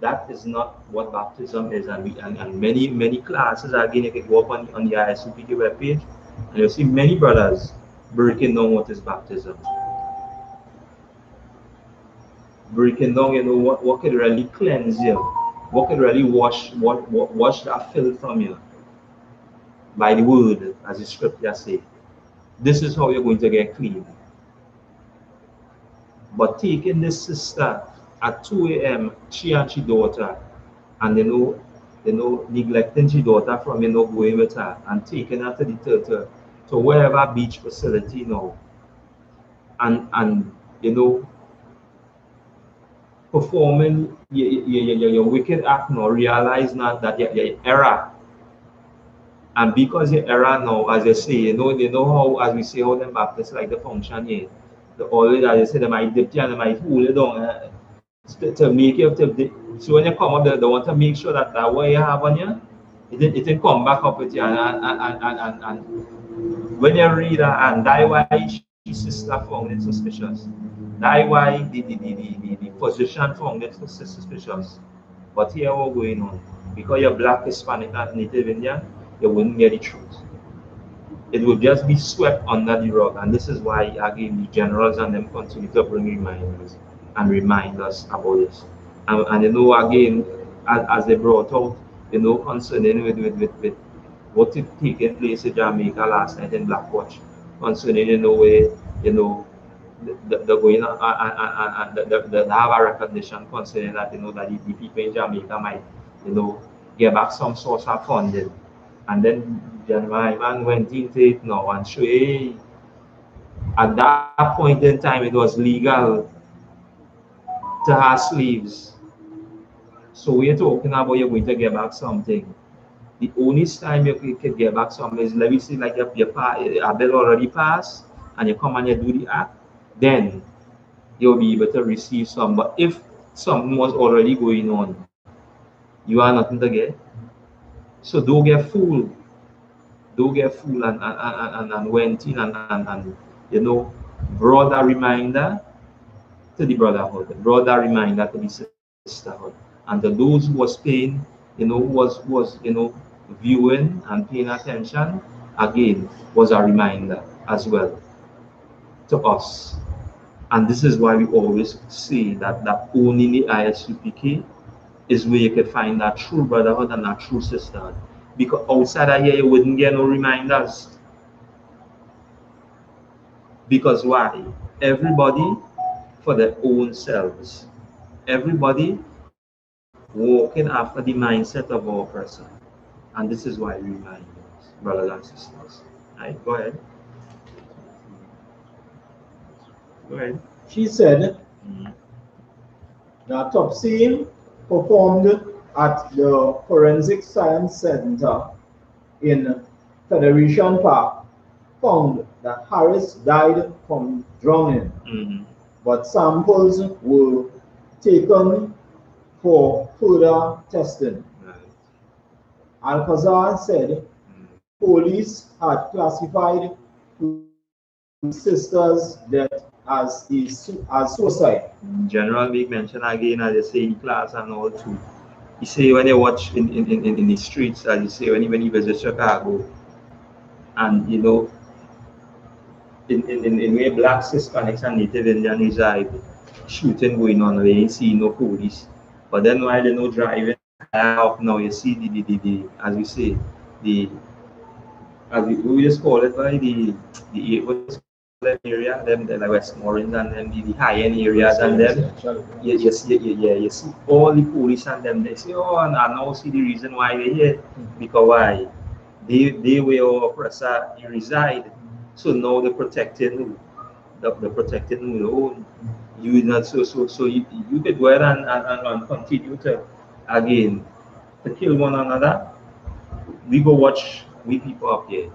that is not what baptism is, and many classes again, you can go up on the I.S.U.P.K webpage and you'll see many brothers breaking down what is baptism, breaking down, you know, what could really cleanse you, what could really wash that filth from you by the word, as the scripture say. This is how you're going to get clean. But taking this sister at 2 a.m., she and she daughter, and neglecting she daughter from going with her and taking her to to wherever beach facility now, and performing your wicked act now, realize now that your error. And because your error now, as you say, they know how, as we say, how them Baptists like the function here. The always, as you say, they might dip you and they might hold you down to make you, so when you come up, they want to make sure that what you have on you, it can come back up with you. And when you read that, and that's why she sister found it suspicious. That's why the position found it suspicious. But here what's going on? Because you're black, Hispanic, and Native Indian, you wouldn't get the truth. It would just be swept under the rug. And this is why, again, the generals and them continue to bring reminders and remind us about this. And again, as they brought out, concerning with what is taking place in Jamaica last night in Blackwatch, concerning, where, the going the have a recognition concerning that, that the people in Jamaica might, get back some source of funding. And then Gen.YAHANNA went into it now and show, hey, at that point in time it was legal to have slaves. So we're talking about you're going to get back something. The only time you can get back something is, let me see, like a bill already passed and you come and you do the act, then you'll be able to receive some. But if something was already going on, you are nothing to get. So don't get fooled. Don't get fooled and went in and broader reminder to the brotherhood, broader reminder to the sisterhood. And to those who was paying, was viewing and paying attention, again, was a reminder as well to us. And this is why we always say that only the I.S.U.P.K is where you can find that true brotherhood and that true sisterhood. Because outside of here, you wouldn't get no reminders. Because why? Everybody for their own selves. Everybody walking after the mindset of our oppressor. And this is why we remind us, brothers and sisters. Right? Go ahead. Go ahead. She said Mm. the autopsy performed at the Forensic Science Center in Federation Park found that Harris died from drowning, but samples were taken for further testing. Right. Alcazar said police had classified his sister's death as suicide. General Big mention again, as you say in class and all too. You say when you watch in the streets, as you say when you visit Chicago, and you know in where blacks, Hispanics, and Native Indian reside, shooting going on where you see no police. But then while they no driving high up now, you see the as we say the as we just call it by the what is them area them the like Westmoreland and them the high end areas and them you see all the police and them they say oh and I now see the reason why they're here because why they were our oppressor he reside so now they're protecting who the protecting who oh, you not so you could go ahead and continue to again to kill one another we go watch we people up here.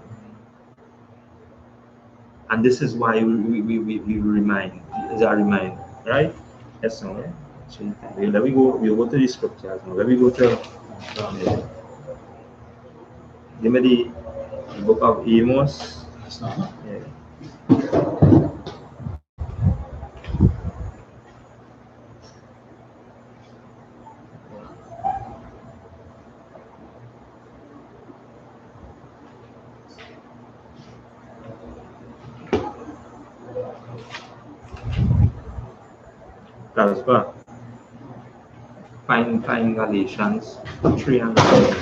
And this is why we remind, is a reminder, right? Yes, no, right? So let me we'll go to the scriptures now. Let me go to give me the book of Amos. Yeah. That's good. Find Galatians 3 and 9.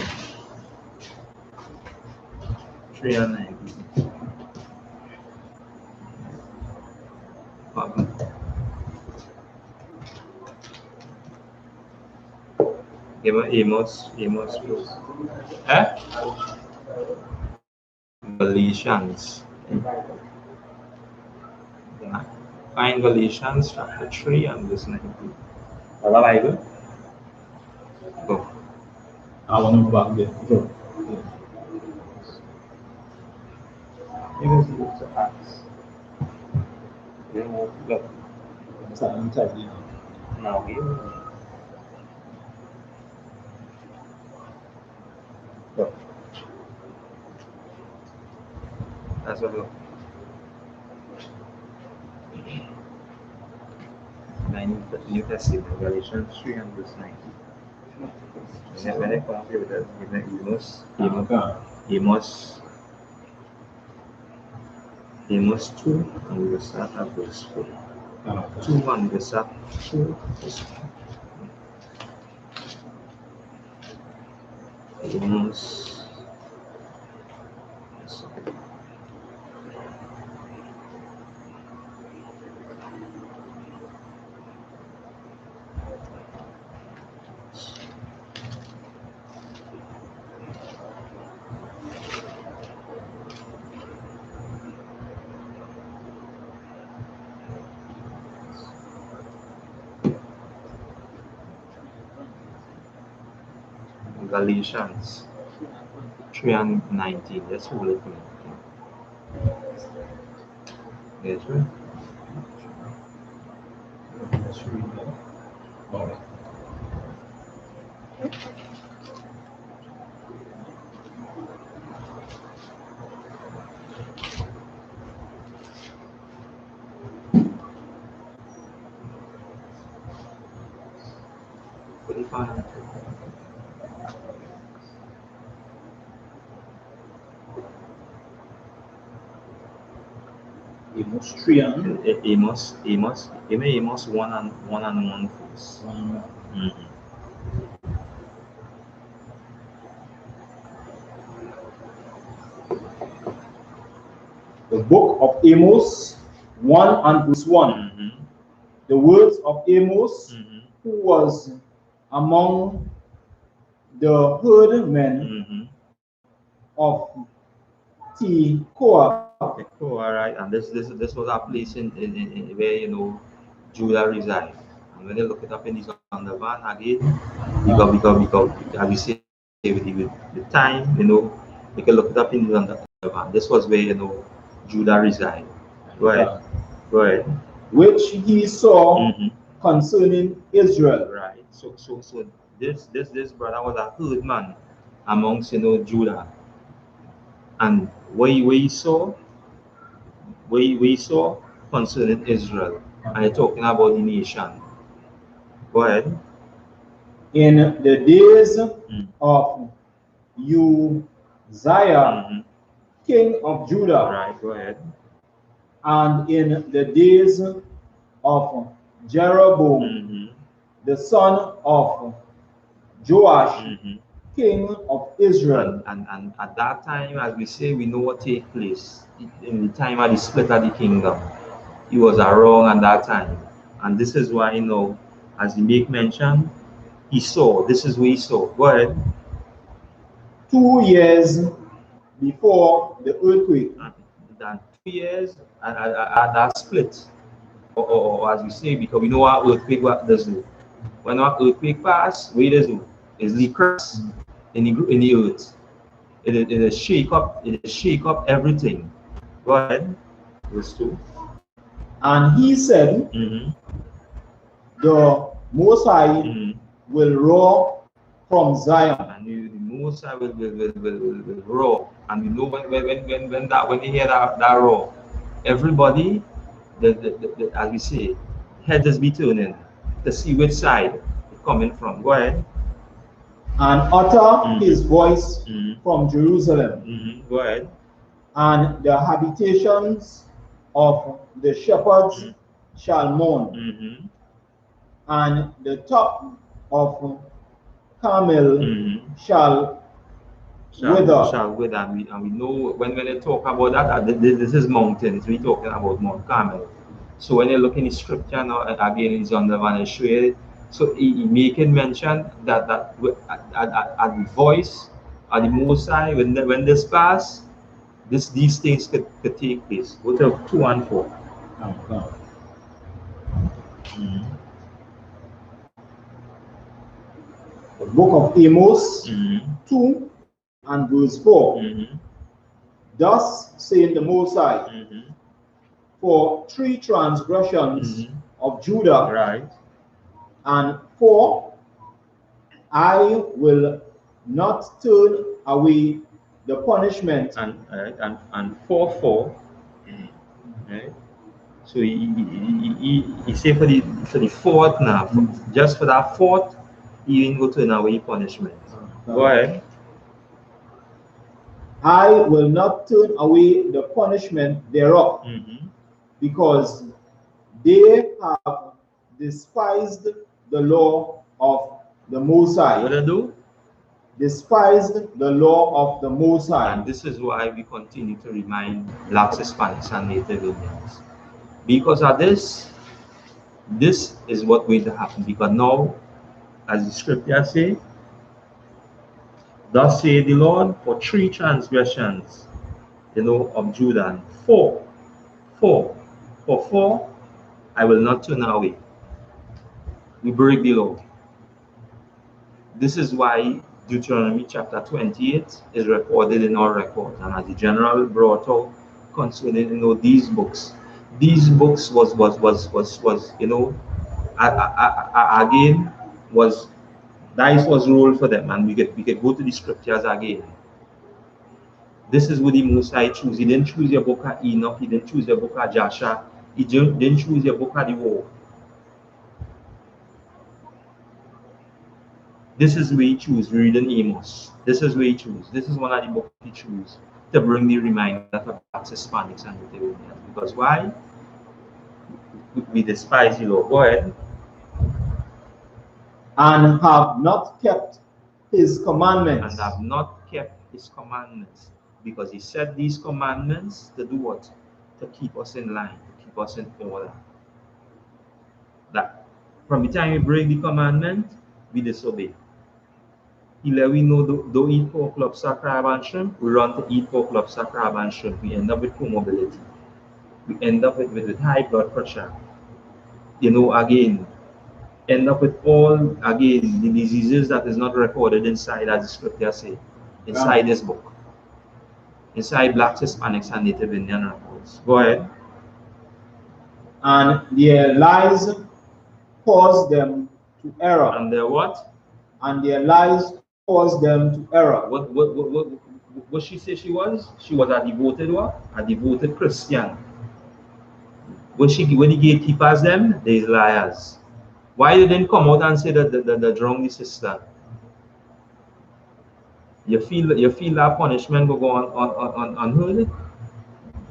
3 and 9. Give me Amos please. Eh? Galatians. Yeah. Find Galatians chapter 3 and verse 19. Have a Bible? Go. I want to back there. Go. Even see it's Acts. You know, go. I'm type it Now here. Go. That's what go. New Testament, Galatians 3 and verse 19. When I come up here with that, Amos 2 and we will start at verse 4. 2 and verse 4. Amos. Galatians 3 and 19. Let's hold it. Yes, right? Let's read that. All right. Amos 3 and Amos 1 and 1 first. 1 and 1. Mm-hmm. The book of Amos 1 and verse 1. the words of Amos, Mhm. who was among the herdmen Mhm. of Tekoa. Oh, all right. And this was a place in where Judah reside. And when you look it up in this undervan again, because as you say with the time, you can look it up in the undervan. This was where Judah reside. Go ahead. Go ahead. Which he saw Mhm. concerning Israel. Right. So this brother was a herdman amongst Judah. And we saw we saw concerning Israel, and you're talking about the nation. Go ahead. In the days Mm. of Uzziah, Mhm. king of Judah, Right. Go ahead. and in the days of Jeroboam, Mhm. the son of Joash, Mhm. king of Israel. And at that time, as we say, we know what take place in the time of the split of the kingdom. He was wrong at that time, and this is why as he make mention, he saw. This is what he saw. Go ahead. 2 years before the earthquake. And then 2 years at that split, or as we say, because we know what earthquake what does do. When our earthquake pass, what it does do is the cracks in the earth. It shake up everything. Go ahead. Verse 2. And he said, Mm-hmm. the Most High Mm-hmm. will roar from Zion. And the Most High will roar. And you know when you hear that roar, everybody, as we say, head is be turning to see which side it's coming from. Go ahead. And utter Mm-hmm. his voice Mm-hmm. from Jerusalem, Mm-hmm. Go ahead. and the habitations of the shepherds shall mourn, Mm-hmm. and the top of Carmel Mm-hmm. shall wither. Shall with and we know when they talk about that, this is mountains. We talking about Mount Carmel. So when you look in the scripture now, again in John the one I show you, so he making mention that at the voice at the Most High when this pass, these things could take place. Go to 2 and 4. Mm-hmm. The book of Amos Mm-hmm. 2 and verse 4. Mm-hmm. Thus saith the Most High, Mm-hmm. for 3 transgressions Mm-hmm. of Judah, Right. and 4, I will not turn away the punishment. And 4:4. Right. So he say for the fourth now, just for that fourth, he ain't go turn away punishment. Go ahead. I will not turn away the punishment thereof, Mm-hmm. because they have despised the law of the Most What High. I do? Despised the law of the Most High. And this is why we continue to remind blacks, Hispanics, and Native Indians. Because of this is what going to happen. Because now, as the scripture say, thus say the Lord, for 3 transgressions, of Judah, and 4, for 4, I will not turn away. We break the law. This is why Deuteronomy chapter 28 is recorded in our record. And as the general brought out concerning these books. These books was again was dice was rolled for them, and we could go to the scriptures again. This is what the Most High choose. He didn't choose your book of Enoch, he didn't choose your book of Joshua, he didn't choose your book of the war. This is where he choose, reading Amos. This is where he choose. This is one of the books he choose to bring the reminder for blacks, Hispanics, and Native Indians. Because why? We despise the law. Go ahead. And have not kept his commandments. And have not kept his commandments. Because he set these commandments to do what? To keep us in line, to keep us in order. That from the time we break the commandment, we disobey. He let we know don't eat pork, lobster, crab, and shrimp. We run to eat pork, lobster, crab, and shrimp. We end up with comorbidity. We end up with high blood pressure. Again, end up with all, again, the diseases that is not recorded inside, as the scripture say, inside this book. Inside Blacks, Hispanics, and Native Indian records. Go ahead. And their lies cause them to error. And their what? And their lies cause them to error. What she say she was? She was a devoted what? A devoted Christian. When the gatekeepers them, they's liars. Why they didn't come out and say that the drunk sister? You feel that punishment will go on unheard?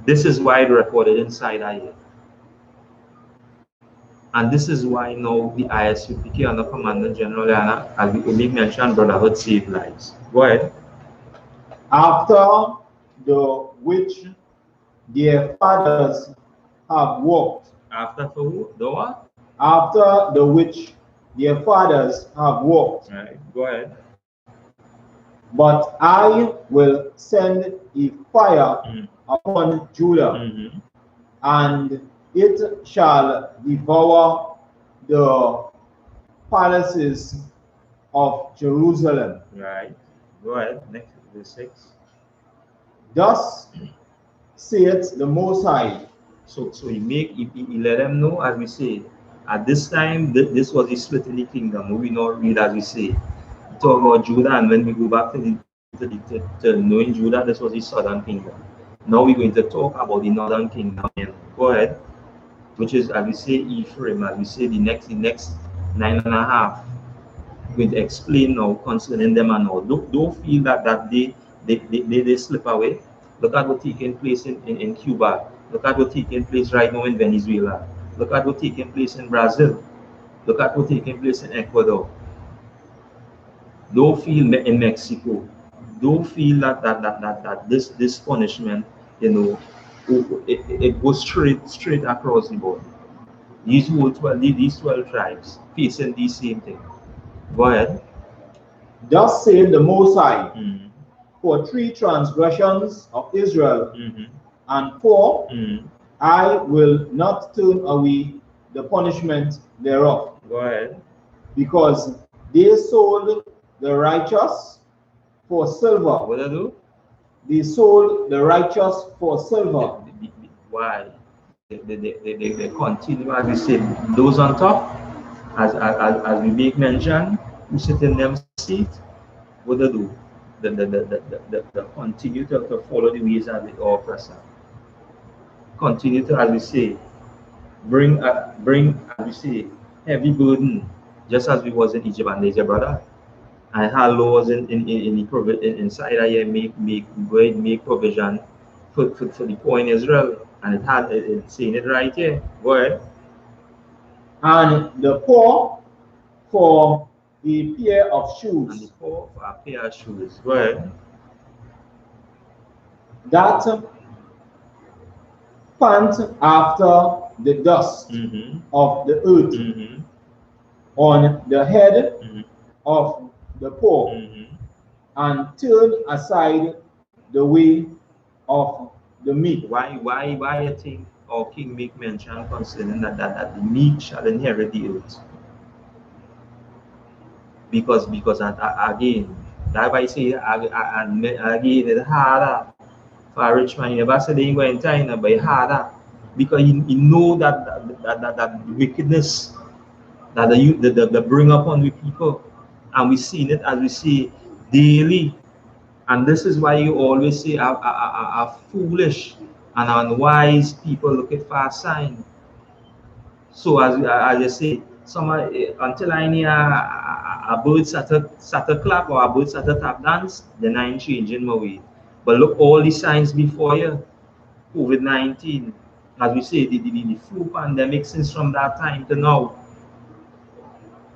This is why it recorded inside here. And this is why now the I.S.U.P.K under Commander General GEN.YAHANNA, as we make mention, Brotherhood save lives. Go ahead. After the which their fathers have walked. After who? The what? After the which their fathers have walked. Right. Go ahead. But I will send a fire upon Judah, and it shall devour the palaces of Jerusalem. Right. Go ahead. Next, verse 6. Thus saith the Most High. So he let them know, as we say, at this time, this was the split in the kingdom. We not read as we say. Talk about Judah, and when we go back to knowing Judah, this was the southern kingdom. Now we're going to talk about the northern kingdom. Go ahead. Which is, as we say, Ephraim, as we say, the next 9.5. We're going to explain now concerning them and all. Don't feel that they slip away. Look at what's taking place in Cuba. Look at what's taking place right now in Venezuela. Look at what's taking place in Brazil. Look at what's taking place in Ecuador. Don't feel in Mexico. Don't feel that this punishment, it goes straight across the board. These 12 tribes facing the same thing. Go ahead. Thus saith the Most High, for 3 transgressions of Israel, and 4, I will not turn away the punishment thereof. Go ahead. Because they sold the righteous for silver. What they do? They sold the righteous for silver. Why? They continue, as we say, those on top, as we make mention, who sit in them seat, what they do? They continue to follow the ways of the oppressor. Continue to, as we say, bring as we say, heavy burden, just as we was in Egypt and Asia, brother. And had laws inside here make provision for the poor in Israel, and it's saying it right here. Go ahead. And the poor for a pair of shoes. And the poor for a pair of shoes. Go ahead. That pant after the dust of the earth on the head of the poor, and turn aside the way of the meek. Why you think our king make mention concerning that the meek shall inherit the earth? Because again, that's why I say again, it's harder for a rich man. You never say they ain't going to China, but it's harder because you know that wickedness that the bring upon the people, and we seen it, as we see daily. And this is why you always say a foolish and unwise people look at for a sign. So as you say, until I hear a bird start a clap or a bird start a tap dance, then I'm changing my way. But look all the signs before you. COVID-19, as we say, the flu pandemic since from that time to now.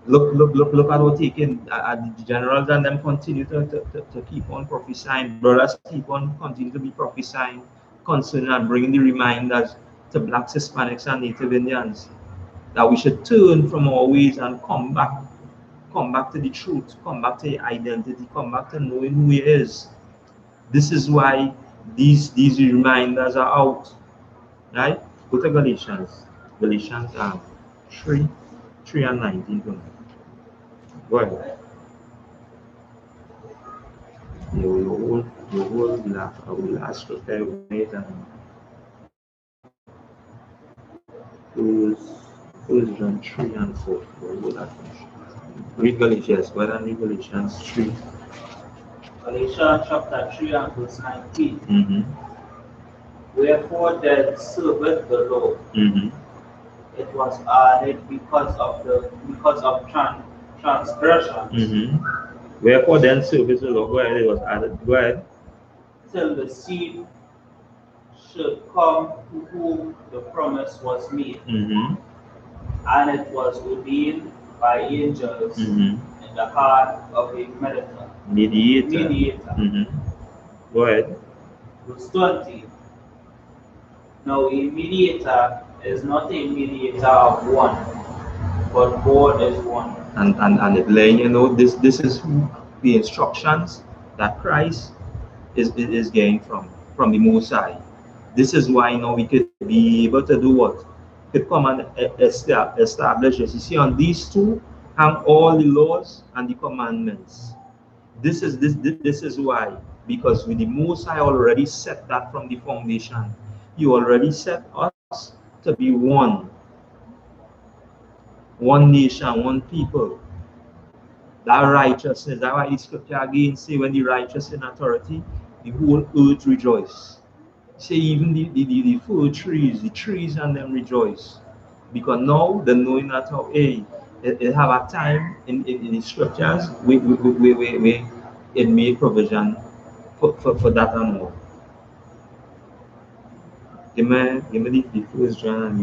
Look at what taking the generals and them continue to keep on prophesying. Brothers keep on continue to be prophesying concerning and bringing the reminders to Blacks, Hispanics, and Native Indians. that we should turn from our ways and come back to the truth, come back to the identity, come back to knowing who He is. This is why these reminders are out, right? Go to Galatians 3 and 19. Go ahead. You will last scripture with John 3 and 4. Read Galatians, go ahead and read Galatians 3. Galatians chapter 3 and verse 19. Mm-hmm. Wherefore then serveth the law. Mm-hmm. It was added because of transgressions. Mm-hmm. Wherefore then serveth the law. Go ahead, it was added. Go ahead. Till the seed should come to whom the promise was made. Mm-hmm. And it was ordained by angels Mm-hmm. in the heart of a mediator. Mm-hmm. Go ahead. Verse 20. Now a mediator is not a mediator of one, but God is one. And it laying, this is the instructions that Christ is getting from the Most High. This is why we could be able to do what? Could come and establish this. You see, on these two hang all the laws and the commandments. This is why, because with the Most High already set that from the foundation. He already set us to be one nation, one people. That righteousness, that's why the scripture again say, when the righteous in authority, the whole earth rejoice. Say even the fir trees, the trees and them rejoice. Because now they knowing that how it have a time in the scriptures we it made provision for that and more. Give me the first John and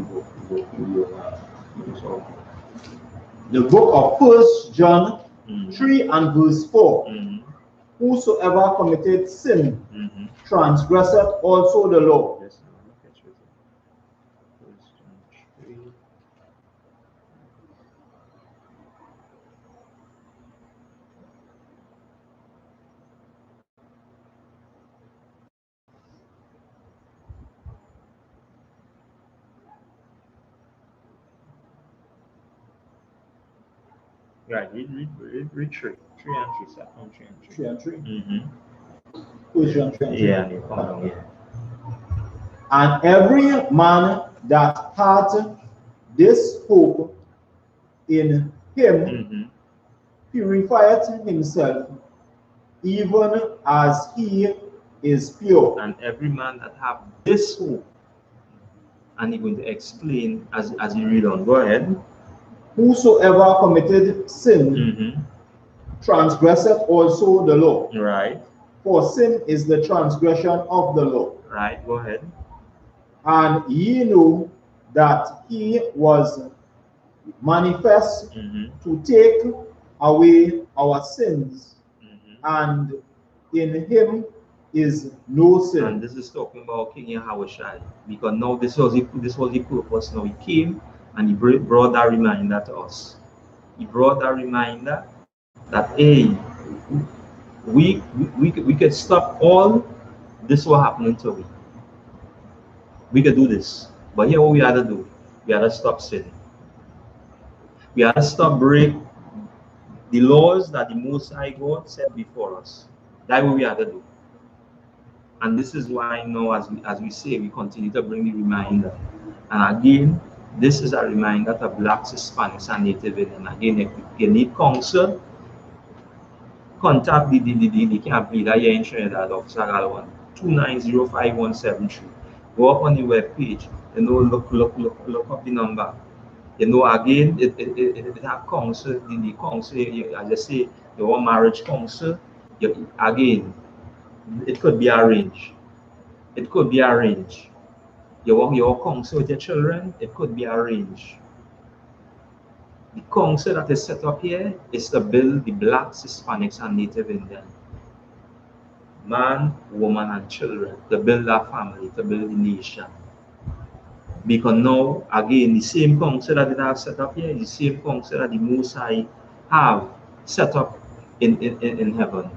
The book of 1 John 3 and verse 4. Whosoever committed sin transgresseth also the law. Right, read 3 and 3, second 3 and 3. 3 and 3. 1 John 3 and 3. Yeah, come on, yeah. And every man that hath this hope in him purifieth himself, even as he is pure. And every man that have this hope, and he's going to explain as you read on. Go ahead. Whosoever committed sin transgresseth also the law. Right. For sin is the transgression of the law. Right, go ahead. And ye know that he was manifest to take away our sins, and in him is no sin. And this is talking about King Yahawashi, because now this was the purpose. Now he came and he brought that reminder to us. He brought that reminder that hey, we could stop all this was happening to me. We could do this, but here what we had to do, we had to stop sin. We had to stop break the laws that the Most High God set before us. That's what we had to do. And this is why now, as we say, we continue to bring the reminder. And again, this is a reminder to blacks, Hispanics, and Native Indian. Again, if you need counsel, contact the camp leader here in Trinidad, Officer Galwan, 2905173. Go up on the web page, look up the number. Again, it have counsel, the counsel, as I say, you want marriage counsel, again, it could be arranged. It could be arranged. You want your counsel with your children, it could be arranged. The council that is set up here is to build the blacks, Hispanics, and Native Indian. Man, woman, and children, to build our family, to build the nation. Because now, again, the same council that it has set up here is the same council that the Most High have set up in heaven.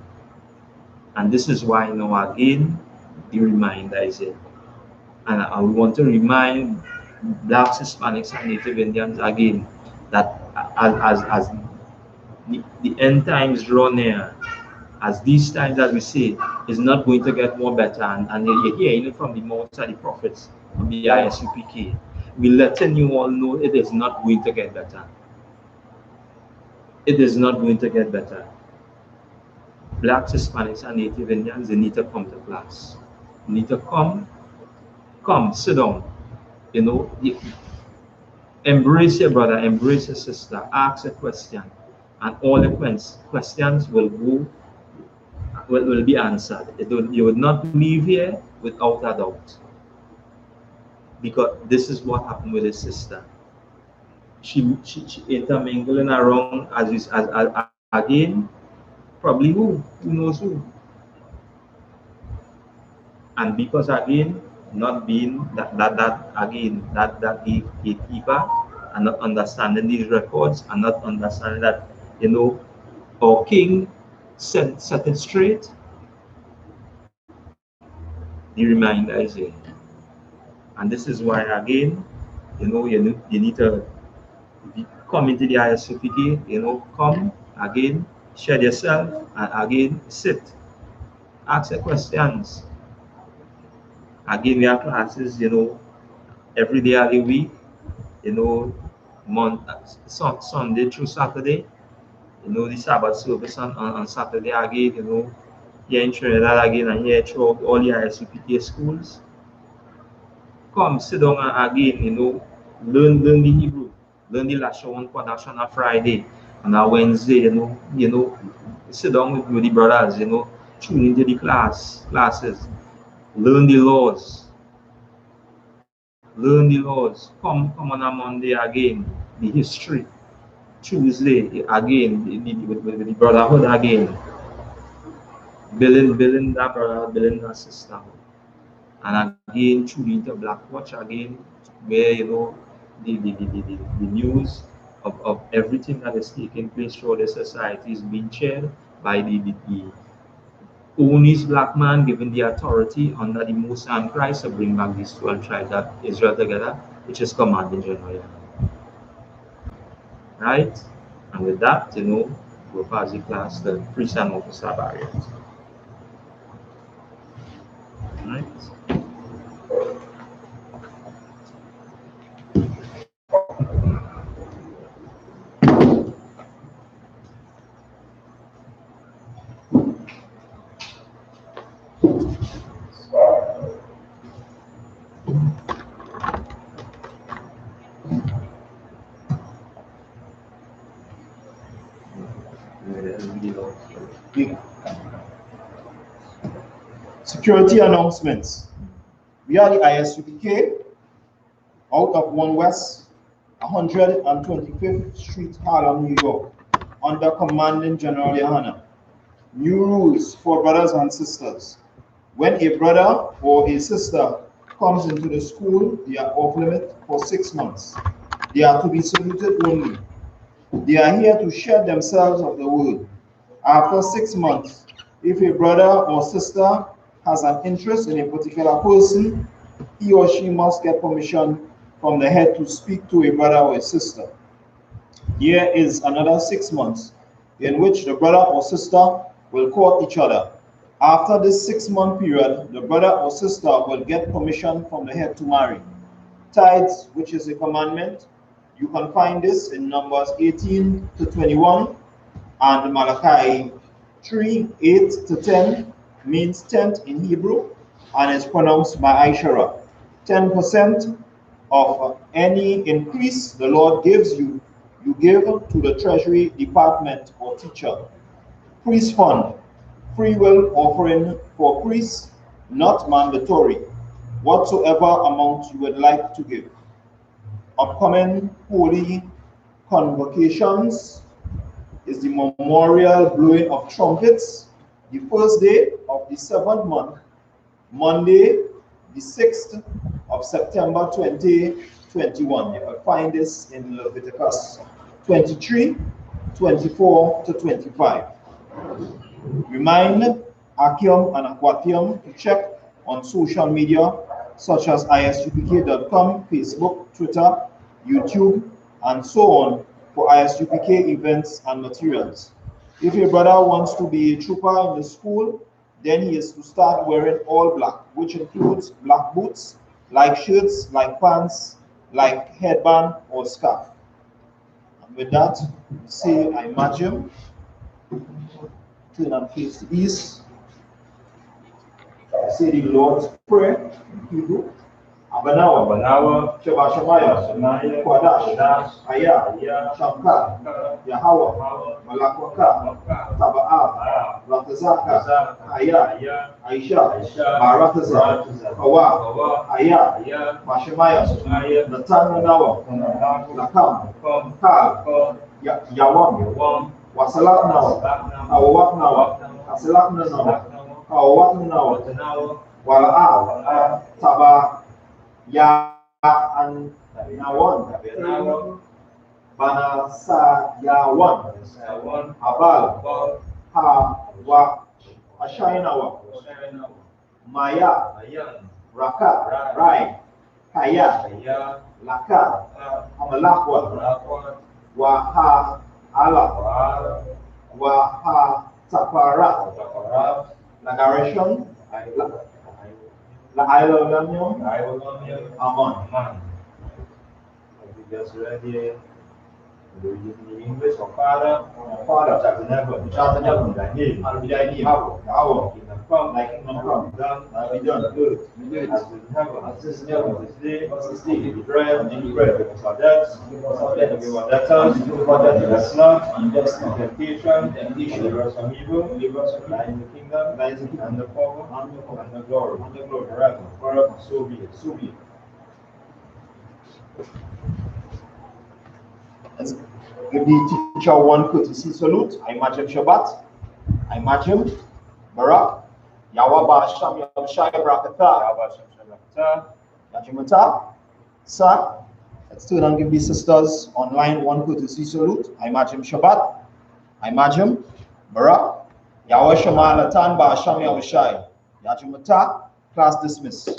And this is why now again, the reminder is here. And we want to remind Blacks, Hispanics, and Native Indians again that as the end times draw near, as these times that we see is not going to get more better, and you're hearing it from the mouths of the prophets of the I.S.U.P.K. We're letting you all know it is not going to get better. It is not going to get better. Blacks, Hispanics, and Native Indians, they need to come to class. They need to come, sit down. You know, embrace your brother, embrace your sister, ask a question, and all the questions will be answered. You will not leave here without a doubt. Because this is what happened with his sister. She intermingling around as again, probably who knows who. And because again, not being that gatekeeper and not understanding these records and not understanding that, you know, our king set it straight, the reminder is here. And this is why again, you know, you need to come into the I.S.U.P.K, you know, come again, shed yourself, and again, sit, ask your questions. Again, we have classes, you know, every day of the week, you know, Sunday through Saturday, you know, the Sabbath service on Saturday again, you know, here in Trinidad again, and here throughout all the I.S.U.P.K schools. Come, sit down and again, you know, learn the Hebrew, learn the Lashon production on Friday, and on Wednesday, you know, sit down with the brothers, you know, tune into the classes, learn the laws. Learn the laws. Come on a Monday again, the history. Tuesday again, with the brotherhood again. Building that brotherhood, building that sisterhood. And again, tune into Black Watch again, where, you know, the news of everything that is taking place throughout the society is being shared by the only black man given the authority under the Most High Christ to bring back these 12 tribes of Israel together, which is commanding GEN.YAHANNA. Right? And with that, you know, we'll pass the class to priest and officer barriers. Right? Security announcements. We are the I.S.U.P.K out of 1 West 125th Street, Harlem, New York, under commanding General Yahanna. New rules for brothers and sisters. When a brother or a sister comes into the school, they are off limit for 6 months. They are to be saluted only. They are here to share themselves of the word. After 6 months, if a brother or sister has an interest in a particular person, he or she must get permission from the head to speak to a brother or a sister. Here is another 6 months in which the brother or sister will court each other. After this 6-month period, the brother or sister will get permission from the head to marry. Tithes, which is a commandment, you can find this in Numbers 18 to 21 and Malachi 3, 8 to 10 means tenth in Hebrew and is pronounced by Aishara. 10% of any increase the Lord gives you, you give to the treasury department or teacher. Priest fund, free will offering for priests, not mandatory. Whatsoever amount you would like to give. Upcoming holy convocations is the memorial blowing of trumpets, the first day of the 7th month, Monday, the 6th of September 2021. You can find this in Leviticus 23, 24 to 25. Remind Akium and Aquatium to check on social media such as ISUPK.com, Facebook, Twitter, YouTube, and so on for ISUPK events and materials. If your brother wants to be a trooper in the school, then he is to start wearing all black, which includes black boots, like shirts, like pants, like headband or scarf. And with that, say I imagine, turn and face the east. Say the Lord's Prayer in Hebrew. Abanawa, Sheba Shemaya, Kwadash, Aya, Shamka, Yahweh, Malakwaka, Taba'ah, Ratazaka, Aya, Aisha, Barataza, Hawa, Aya, Mashemaya, Natanawa, Lakam, Ka, Yawam, Wasalat Nawa, Awak Nawa, Asalat Nawa, Awak Nawa, Wala'a, Taba, Ya and Nawan, Bana Sa Yawan, Abal, Ha Wa Ashainawa, Maya, Raka, Rai, Kaya, Laka, Amalakwa, Waha Allah, Waha Tapara, Nagaration, La Ilonium, Amon. Just ready. In English or Father, chapter 11, thy name, and be thy name, our kingdom come, thy kingdom come, done, thy be done, good, as in heaven, as is in heaven, this day, the bread, and daily bread, give us our debts, give us our debts, give our debtors, give our debts, give us not, and just not temptation, deliver us from evil, deliver us from thine the kingdom, and the power, and the glory, forever, forever, so be it, so be it. Let's give the teacher one courtesy salute. I imagine Shabbat. I imagine Barak. Yahweh Sham Yahshai Brakata. Yajimata. Sa. Let's turn and give the sisters online one courtesy salute. I imagine Shabbat. I imagine Barak. Yahweh Shema Latan Ba Sham Yahshai. Yajimata. Class dismissed.